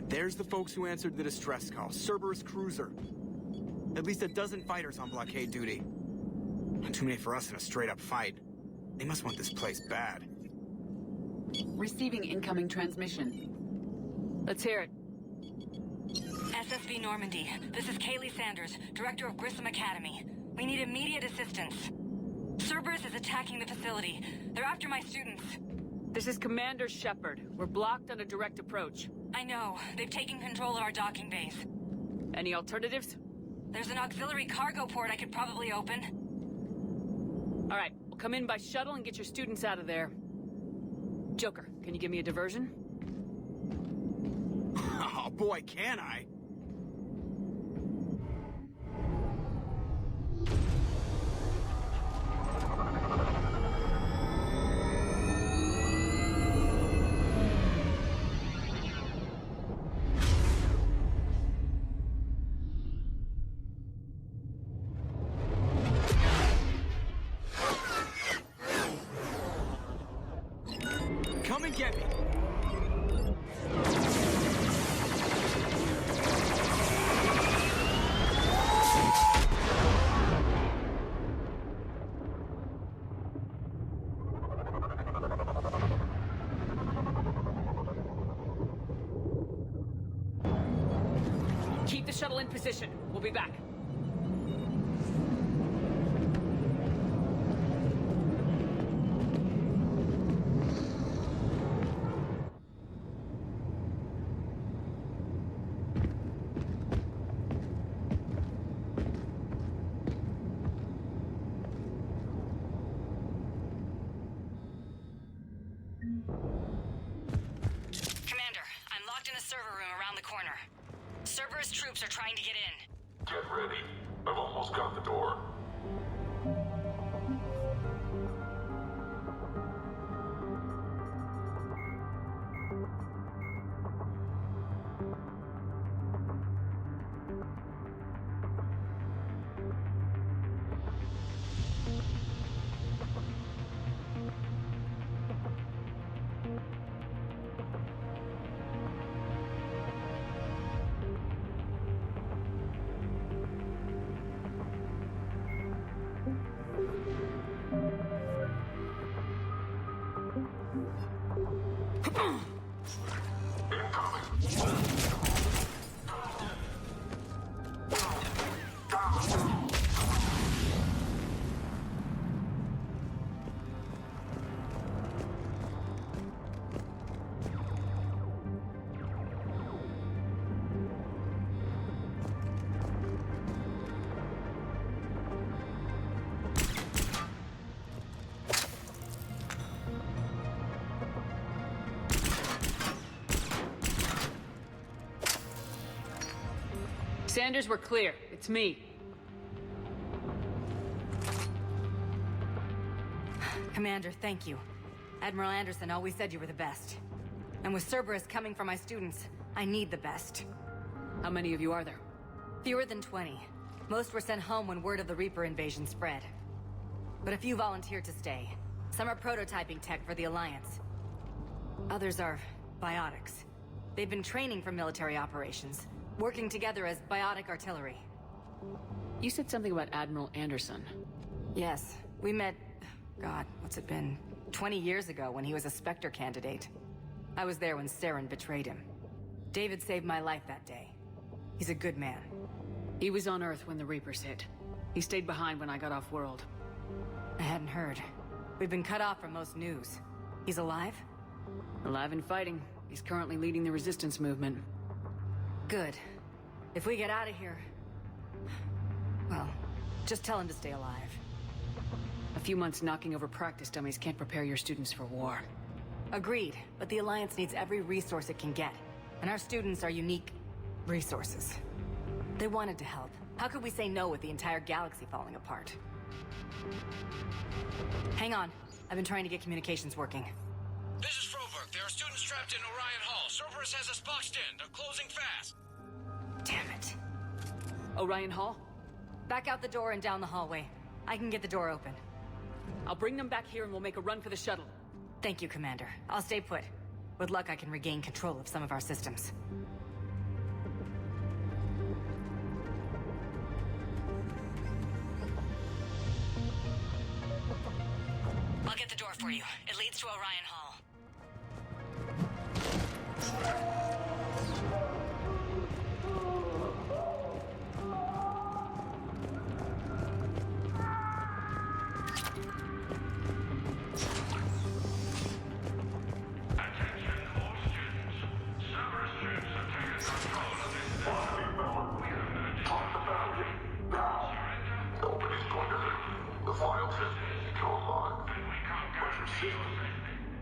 There's the folks who answered the distress call. Cerberus cruiser. At least a dozen fighters on blockade duty. Not too many for us in a straight-up fight. They must want this place bad. Receiving incoming transmission. Let's hear it. SSV Normandy. This is Kaylee Sanders, Director of Grissom Academy. We need immediate assistance. Cerberus is attacking the facility. They're after my students. This is Commander Shepard. We're blocked on a direct approach. I know. They've taken control of our docking base. Any alternatives? There's an auxiliary cargo port I could probably open. All right, we'll come in by shuttle and get your students out of there. Joker, can you give me a diversion? Oh boy, can I? Come and get me. Keep the shuttle in position. We'll be back. Commander, I'm locked in a server room around the corner. Cerberus troops are trying to get in. Get ready. I've almost got the door. Sanders, we're clear. It's me. Commander, thank you. Admiral Anderson always said you were the best. And with Cerberus coming for my students, I need the best. How many of you are there? Fewer than 20. Most were sent home when word of the Reaper invasion spread. But a few volunteered to stay. Some are prototyping tech for the Alliance. Others are biotics. They've been training for military operations, working together as biotic artillery. You said something about Admiral Anderson. Yes, we met... God, what's it been? 20 years ago when he was a Spectre candidate. I was there when Saren betrayed him. David saved my life that day. He's a good man. He was on Earth when the Reapers hit. He stayed behind when I got off-world. I hadn't heard. We've been cut off from most news. He's alive? Alive and fighting. He's currently leading the resistance movement. Good. If we get out of here... Well, just tell him to stay alive. A few months knocking over practice dummies can't prepare your students for war. Agreed, but the Alliance needs every resource it can get. And our students are unique resources. They wanted to help. How could we say no with the entire galaxy falling apart? Hang on. I've been trying to get communications working. This is Froberg. There are students trapped in Orion Hall. Cerberus has us boxed in. They're closing fast. Damn it. Orion Hall? Back out the door and down the hallway. I can get the door open. I'll bring them back here and we'll make a run for the shuttle. Thank you, Commander. I'll stay put. With luck, I can regain control of some of our systems. I'll get the door for you. It leads to Orion Hall.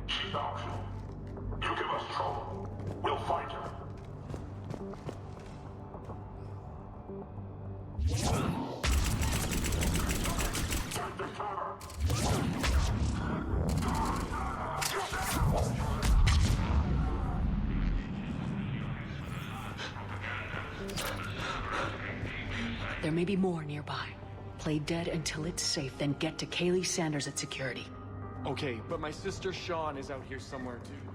She's optional. You give us trouble, we'll find her. Take the cover! There may be more nearby. Play dead until it's safe, then get to Kaylee Sanders at security. Okay, but my sister Sean is out here somewhere too.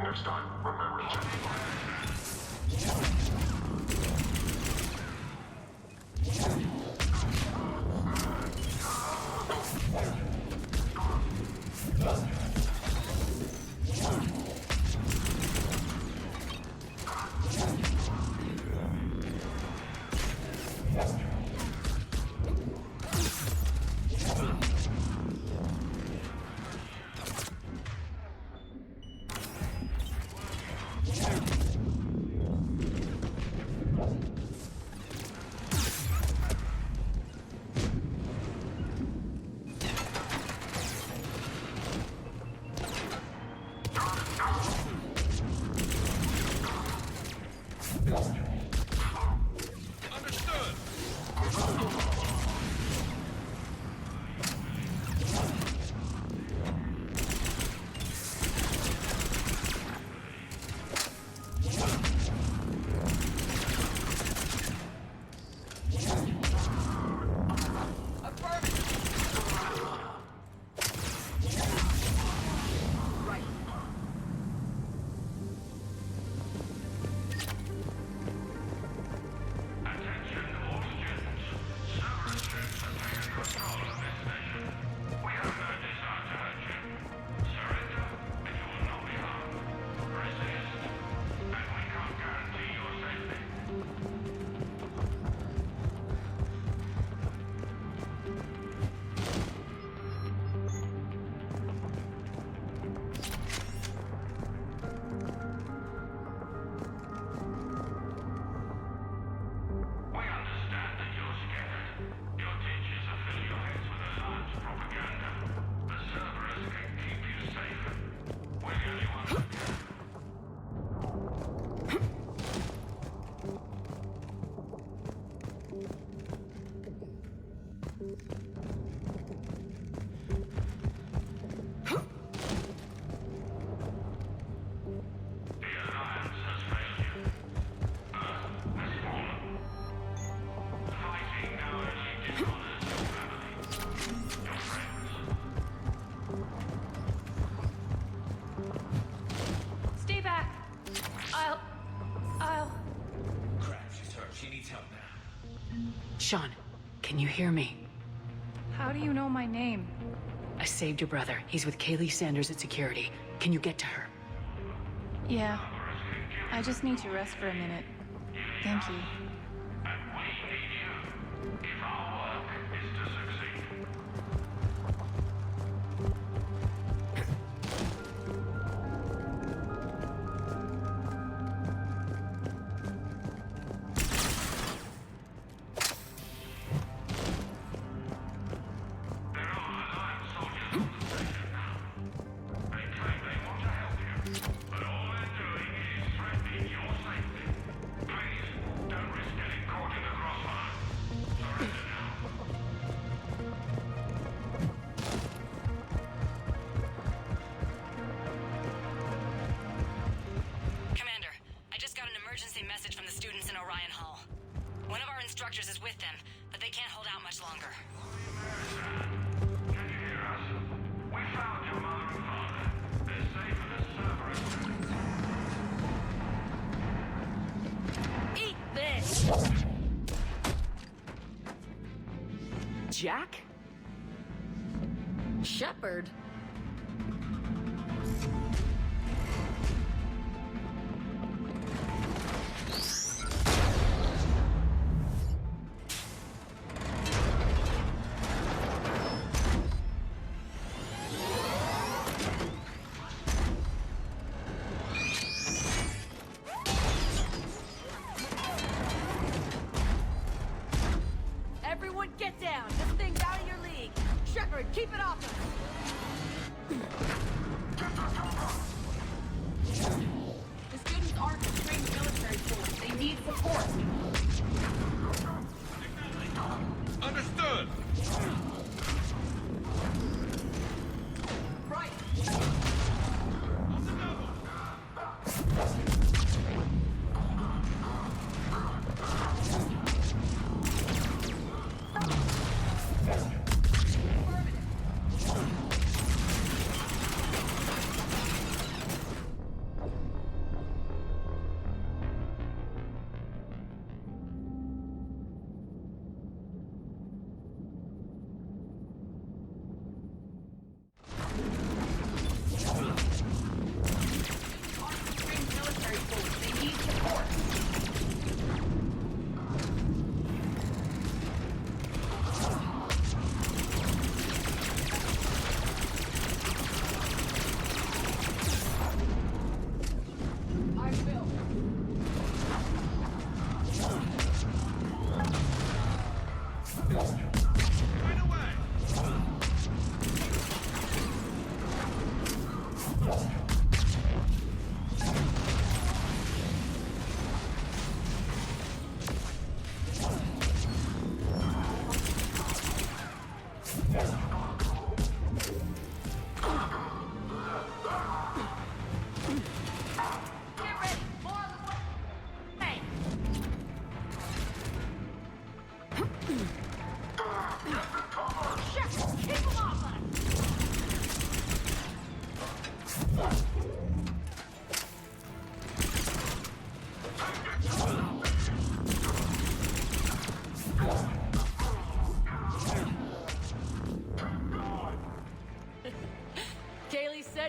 Next time, remember to... Sean, can you hear me? How do you know my name? I saved your brother. He's with Kaylee Sanders at security. Can you get to her? Yeah. I just need to rest for a minute. Thank you. Message from the students in Orion Hall. One of our instructors is with them, but they can't hold out much longer. Can you hear us? We found your mother and father. They're safe in the Cerberus. Eat this! Jack? Shepard? Everyone get down! This thing's out of your league! Shepard, keep it off us!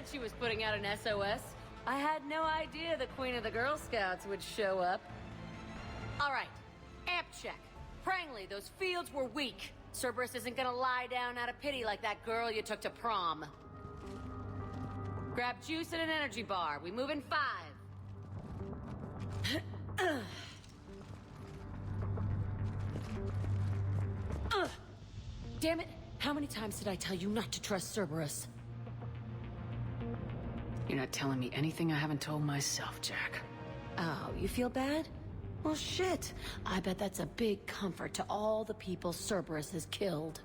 said she was putting out an SOS. I had no idea the Queen of the Girl Scouts would show up. All right, amp check. Prangley, those fields were weak. Cerberus isn't gonna lie down out of pity like that girl you took to prom. Grab juice and an energy bar. We move in 5. Damn it! How many times did I tell you not to trust Cerberus? You're not telling me anything I haven't told myself, Jack. Oh, you feel bad? Well, shit. I bet that's a big comfort to all the people Cerberus has killed.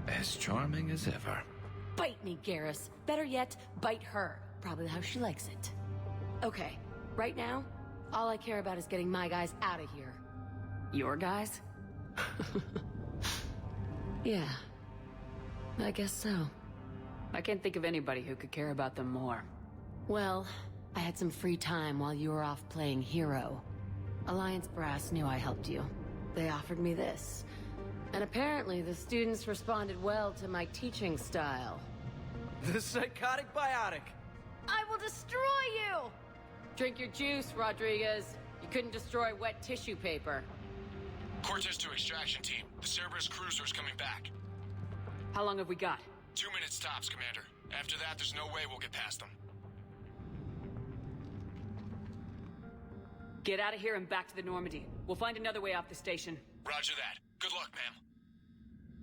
As charming as ever. Bite me, Garrus. Better yet, bite her. Probably how she likes it. Okay, right now, all I care about is getting my guys out of here. Your guys? Yeah. I guess so. I can't think of anybody who could care about them more. Well, I had some free time while you were off playing hero. Alliance Brass knew I helped you. They offered me this. And apparently the students responded well to my teaching style. The psychotic biotic! I will destroy you! Drink your juice, Rodriguez. You couldn't destroy wet tissue paper. Cortez to extraction team. The Cerberus cruiser's coming back. How long have we got? 2 minutes tops, Commander. After that, there's no way we'll get past them. Get out of here and back to the Normandy. We'll find another way off the station. Roger that. Good luck, ma'am.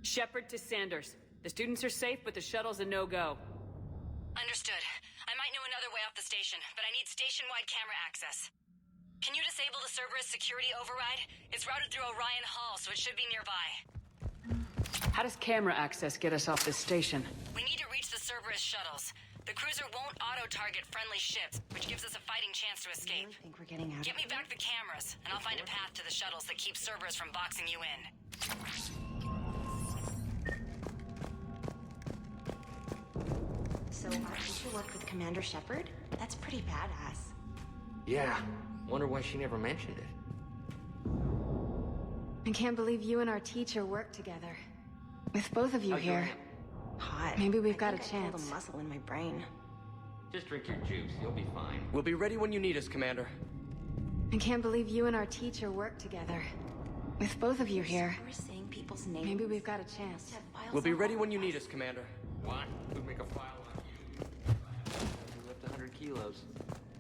Shepard to Sanders. The students are safe, but the shuttle's a no-go. Understood. I might know another way off the station, but I need station-wide camera access. Can you disable the Cerberus security override? It's routed through Orion Hall, so it should be nearby. How does camera access get us off this station? We need to reach the Cerberus shuttles. The cruiser won't auto-target friendly ships, which gives us a fighting chance to escape. I think we're getting out. Get me back the cameras, and I'll find a path to the shuttles that keeps Cerberus from boxing you in. So our teacher worked with Commander Shepard? That's pretty badass. Yeah. Wonder why she never mentioned it. I can't believe you and our teacher work together. With both of you here. Hot. Maybe we've got a I chance. pulled a muscle in my brain. Just drink your juice. You'll be fine. We'll be ready when you need us, Commander. I can't believe you and our teacher work together. With both of you here. Saying people's names. Maybe we've got a chance. We'll be ready when you need us, Commander. What? We'd make a file on you. You lift 100 kilos.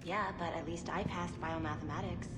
Yeah, but at least I passed biomathematics.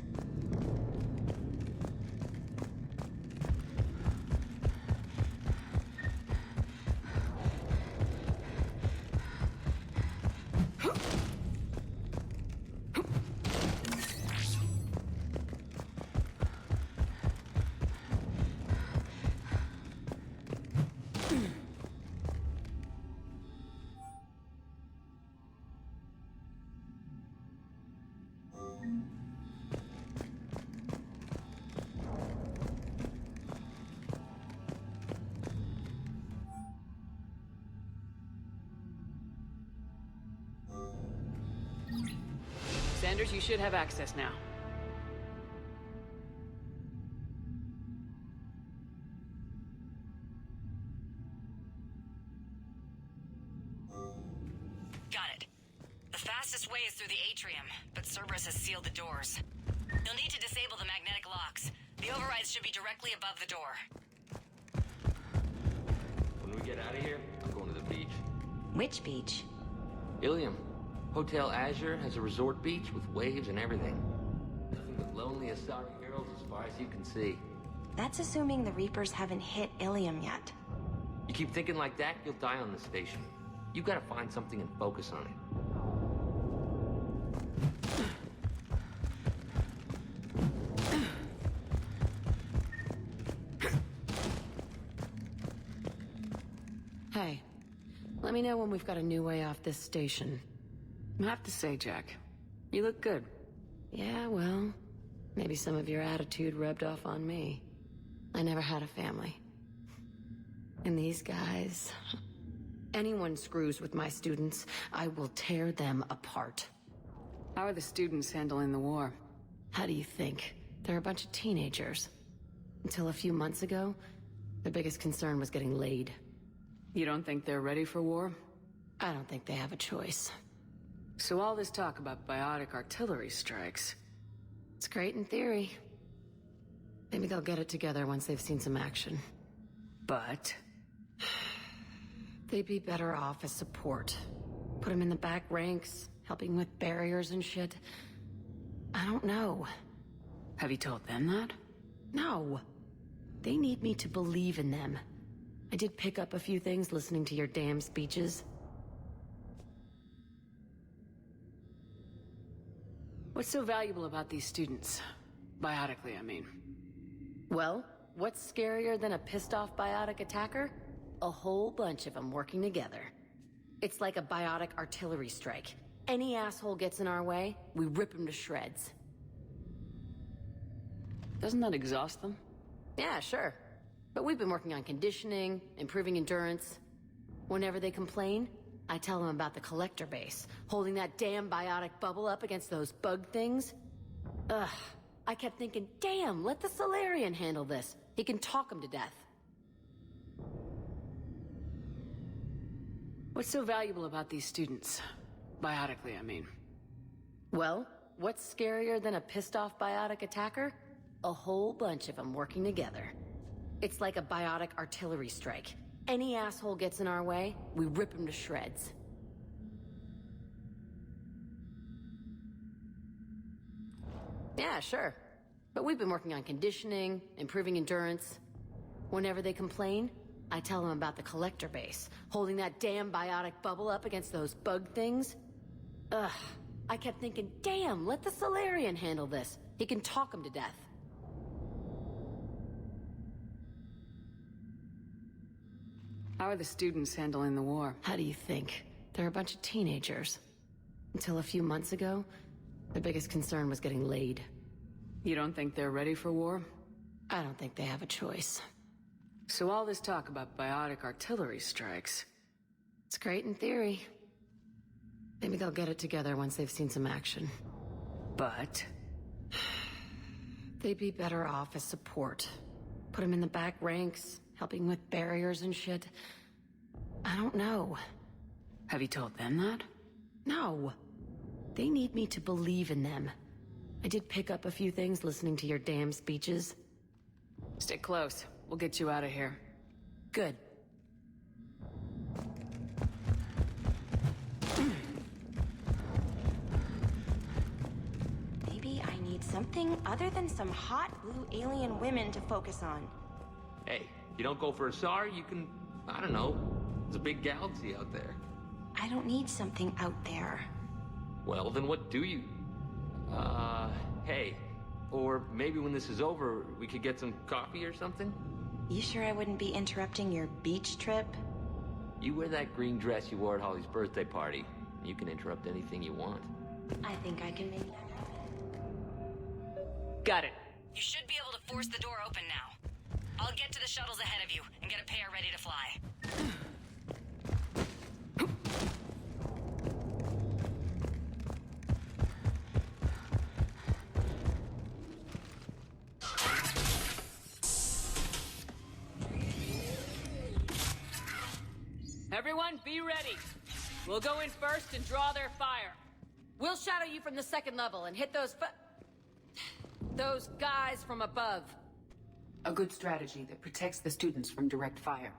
Sanders, you should have access now. Got it. The fastest way is through the atrium, but Cerberus has sealed the doors. You'll need to disable the magnetic locks. The overrides should be directly above the door. When we get out of here, I'm going to the beach. Which beach? Ilium. Hotel Azure has a resort beach with waves and everything. Nothing but lonely Asari girls as far as you can see. That's assuming the Reapers haven't hit Ilium yet. You keep thinking like that, you'll die on the station. You gotta find something and focus on it. Hey, let me know when we've got a new way off this station. I have to say, Jack, you look good. Yeah, well, maybe some of your attitude rubbed off on me. I never had a family. And these guys... Anyone screws with my students, I will tear them apart. How are the students handling the war? How do you think? They're a bunch of teenagers. Until a few months ago, their biggest concern was getting laid. You don't think they're ready for war? I don't think they have a choice. So all this talk about biotic artillery strikes, it's great in theory. Maybe they'll get it together once they've seen some action. But they'd be better off as support. Put them in the back ranks, helping with barriers and shit. I don't know. Have you told them that? No. They need me to believe in them. I did pick up a few things listening to your damn speeches. What's so valuable about these students? Biotically, I mean. Well, what's scarier than a pissed-off biotic attacker? A whole bunch of them working together. It's like a biotic artillery strike. Any asshole gets in our way, we rip him to shreds. Doesn't that exhaust them? Yeah, sure. But we've been working on conditioning, improving endurance. Whenever they complain, I tell them about the collector base, holding that damn biotic bubble up against those bug things. Ugh, I kept thinking, damn, let the Solarian handle this. He can talk them to death. What's so valuable about these students? Biotically, I mean. Well, what's scarier than a pissed-off biotic attacker? A whole bunch of them working together. It's like a biotic artillery strike. Any asshole gets in our way, we rip him to shreds. Yeah, sure. But we've been working on conditioning, improving endurance. Whenever they complain, I tell them about the collector base, holding that damn biotic bubble up against those bug things. Ugh, I kept thinking, damn, let the Solarian handle this. He can talk them to death. How are the students handling the war? How do you think? They're a bunch of teenagers. Until a few months ago, their biggest concern was getting laid. You don't think they're ready for war? I don't think they have a choice. So all this talk about biotic artillery strikes, it's great in theory. Maybe they'll get it together once they've seen some action. But they'd be better off as support. Put them in the back ranks, helping with barriers and shit. I don't know. Have you told them that? No. They need me to believe in them. I did pick up a few things listening to your damn speeches. Stick close. We'll get you out of here. Good. Maybe I need something other than some hot blue alien women to focus on. Hey, you don't go for a SAR, you can, I don't know, there's a big galaxy out there. I don't need something out there. Well, then what do you? Hey, or maybe when this is over, we could get some coffee or something? You sure I wouldn't be interrupting your beach trip? You wear that green dress you wore at Holly's birthday party. You can interrupt anything you want. I think I can make that happen. Got it. You should be able to force the door open now. I'll get to the shuttles ahead of you and get a pair ready to fly. Everyone, be ready. We'll go in first and draw their fire. We'll shadow you from the second level and hit those guys from above. A good strategy that protects the students from direct fire.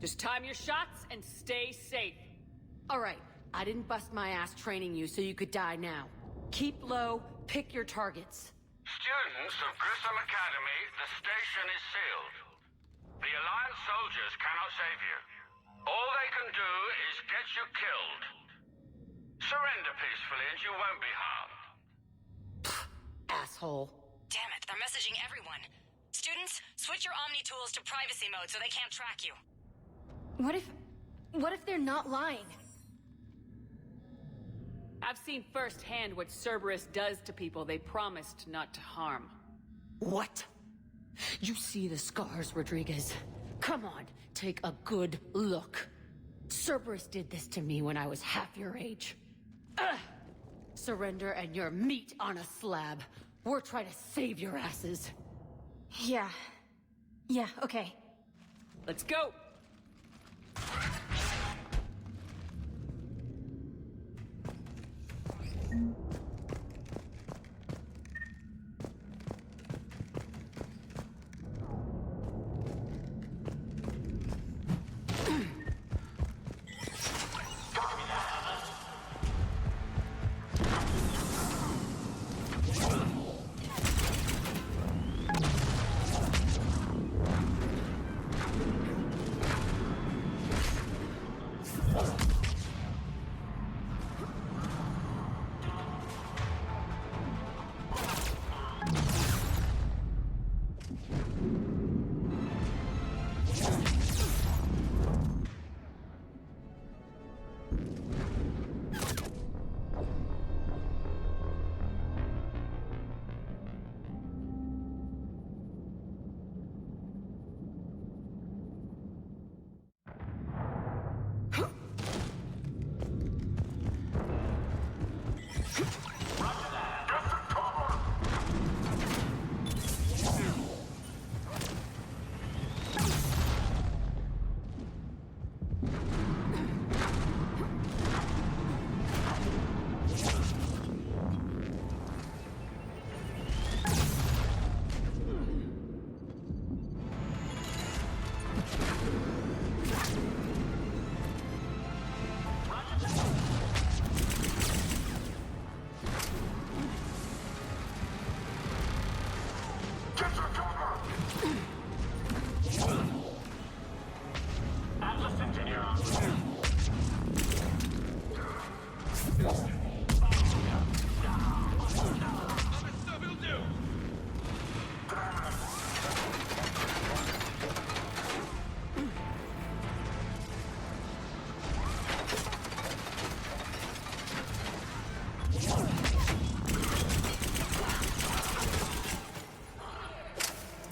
Just time your shots and stay safe. All right, I didn't bust my ass training you so you could die now. Keep low, pick your targets. Students of Grissom Academy, the station is sealed. The Alliance soldiers cannot save you. All they can do is get you killed. Surrender peacefully and you won't be harmed. Asshole. Damn it, they're messaging everyone. Students, switch your Omni tools to privacy mode so they can't track you. What if they're not lying? I've seen firsthand what Cerberus does to people they promised not to harm. What? You see the scars, Rodriguez? Come on, take a good look. Cerberus did this to me when I was half your age. Ugh! Surrender and you're meat on a slab. We're trying to save your asses. Yeah, okay. Let's go!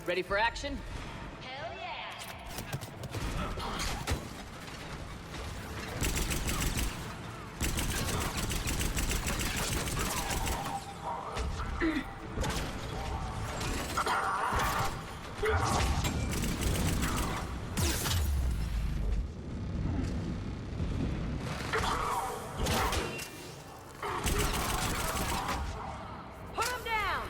Ready for action? Hell yeah! Put him down!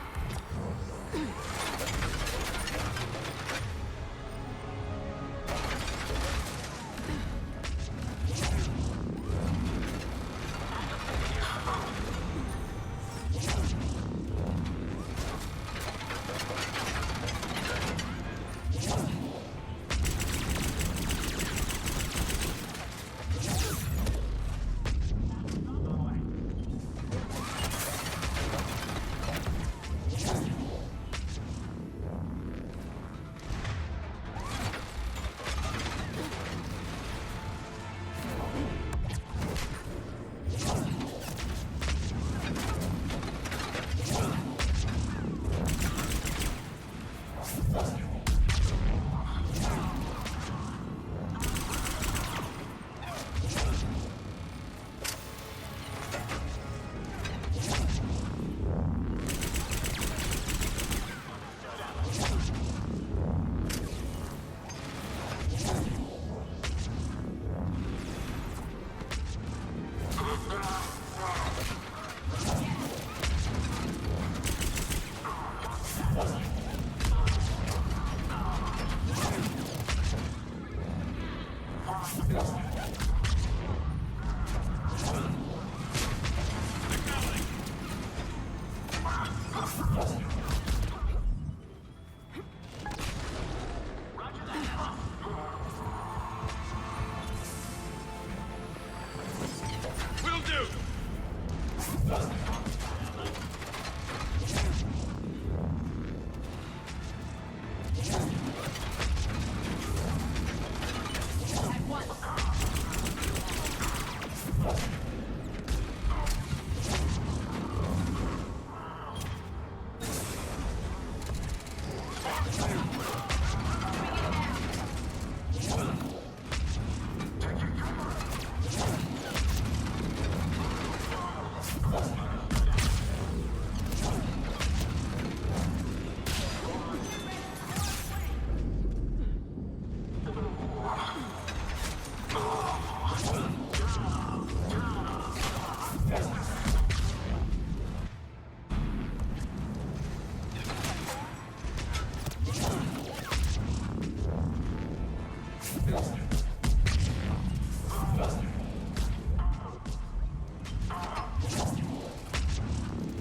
Will do!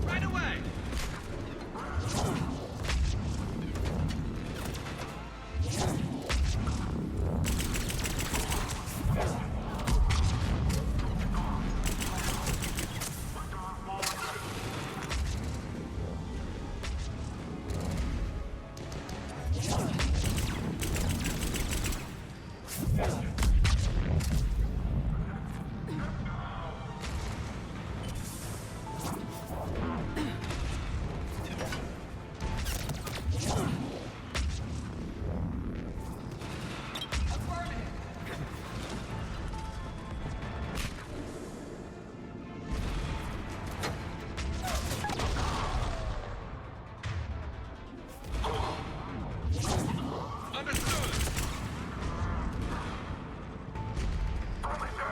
Right away!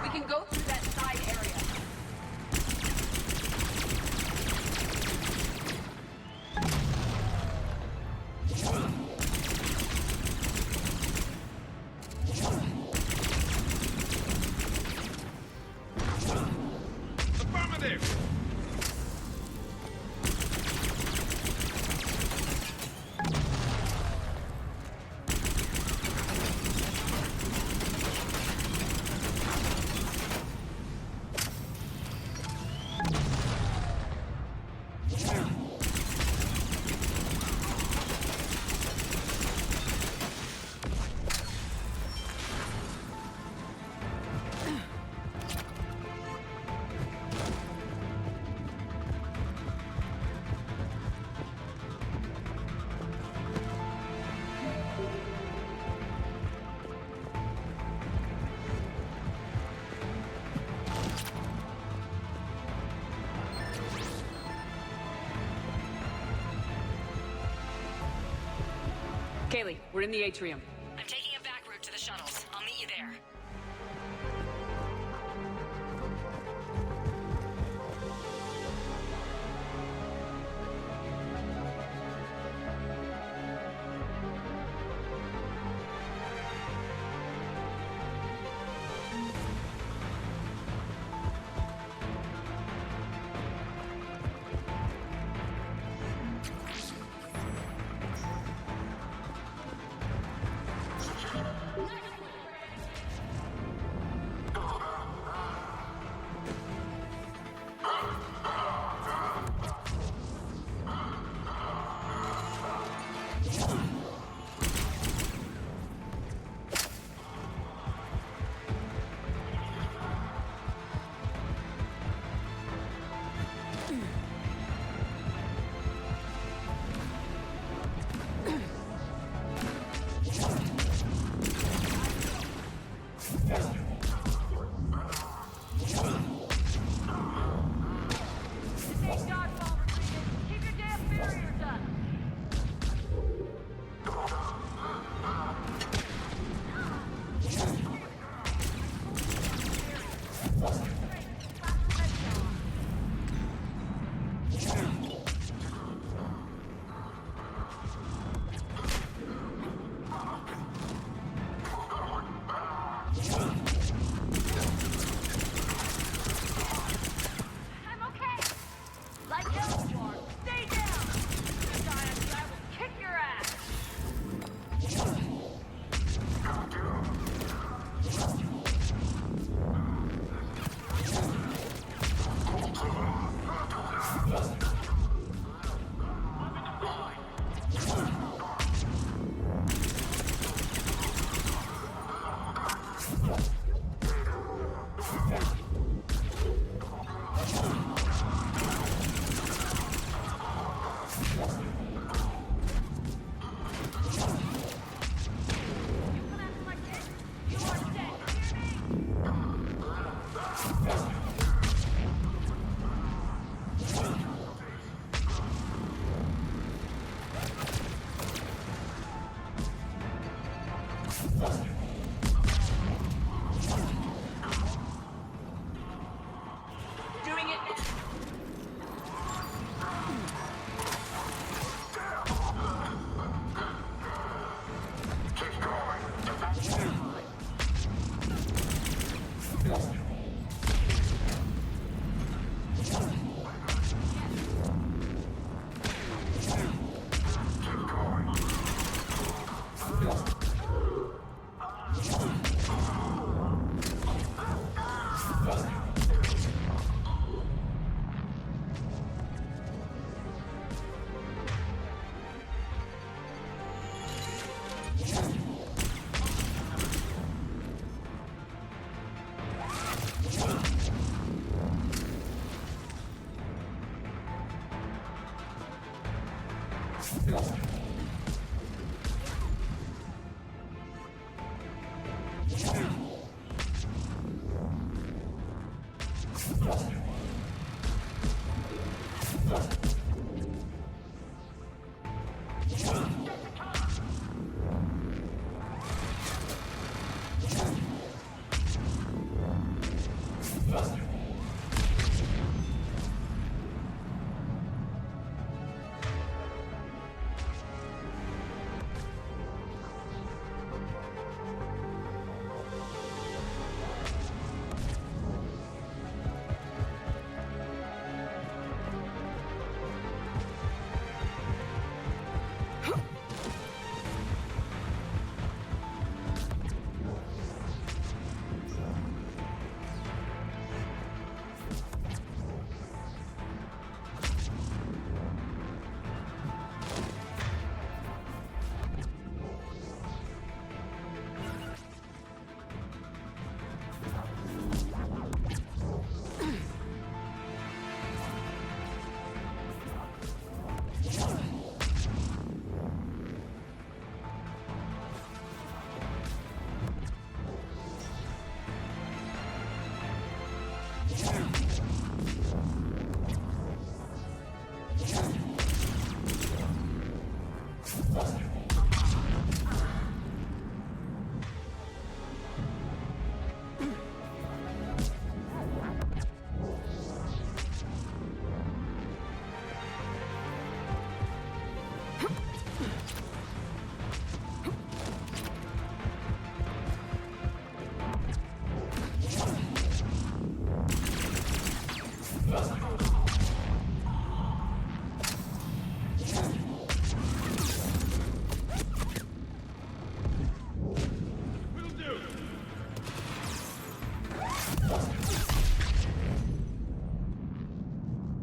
We can go through that side area. Affirmative! Kaylee, we're in the atrium. I'm taking a back route to the shuttles. I'll meet you there.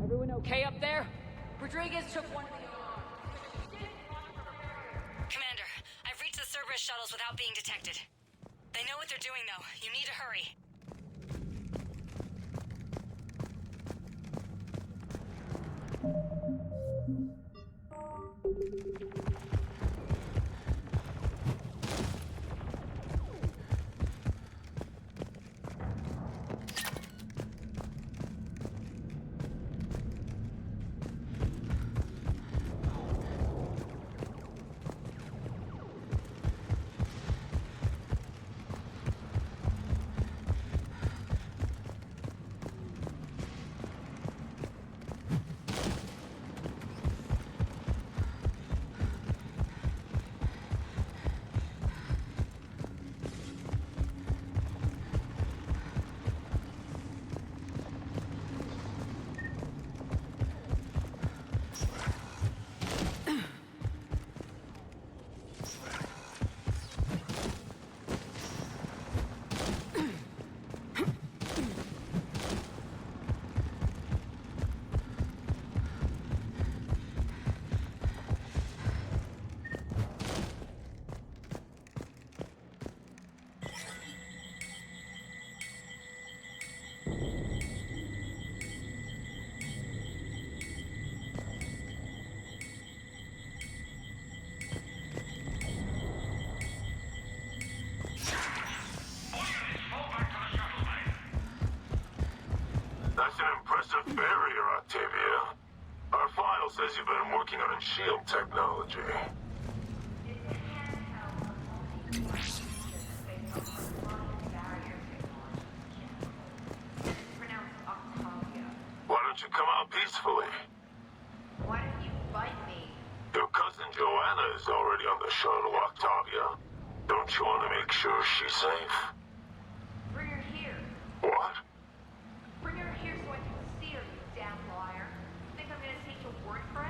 Everyone okay up there? Rodriguez took one of the... Commander, I've reached the Cerberus shuttles without being detected. They know what they're doing, though. You need to hurry. That's an impressive barrier, Octavia. Our file says you've been working on shield technology. Why don't you come out peacefully? Why don't you bite me? Your cousin Joanna is already on the shuttle, Octavia. Don't you want to make sure she's safe? Bring her here. What? Bring her here so I can see her, you damn liar. Think I'm gonna take your word for it?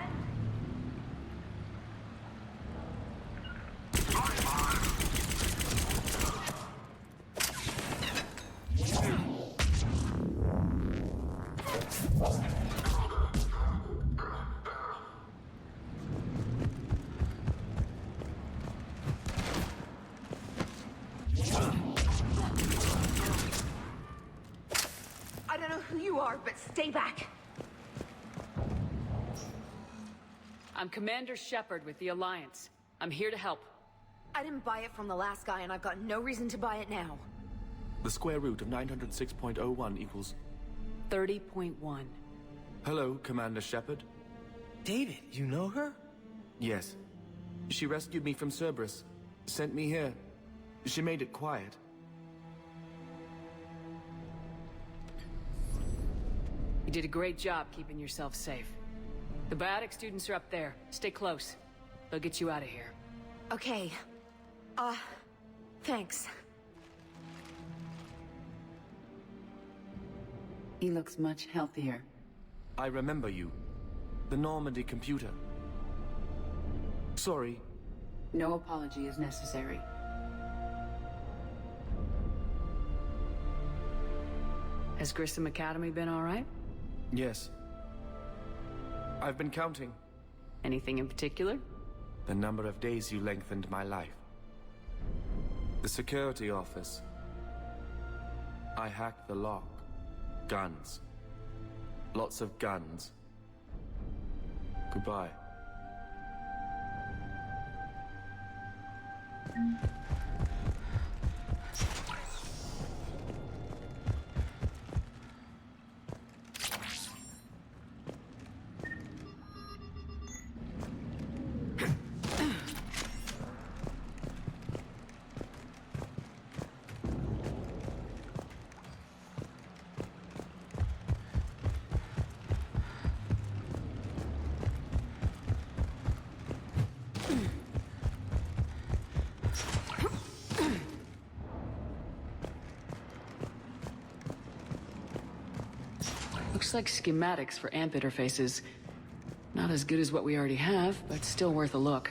I don't know who you are, but stay back. I'm Commander Shepard with the Alliance. I'm here to help. I didn't buy it from the last guy, and I've got no reason to buy it now. The square root of 906.01 equals... 30.1. Hello, Commander Shepard. David, you know her? Yes. She rescued me from Cerberus. Sent me here. She made it quiet. You did a great job keeping yourself safe. The biotic students are up there. Stay close. They'll get you out of here. Okay. Thanks. He looks much healthier. I remember you. The Normandy computer. Sorry. No apology is necessary. Has Grissom Academy been all right? Yes. I've been counting. Anything in particular? The number of days you lengthened my life. The security office. I hacked the lock. Guns. Lots of guns. Goodbye. Looks like schematics for AMP interfaces. Not as good as what we already have, but still worth a look.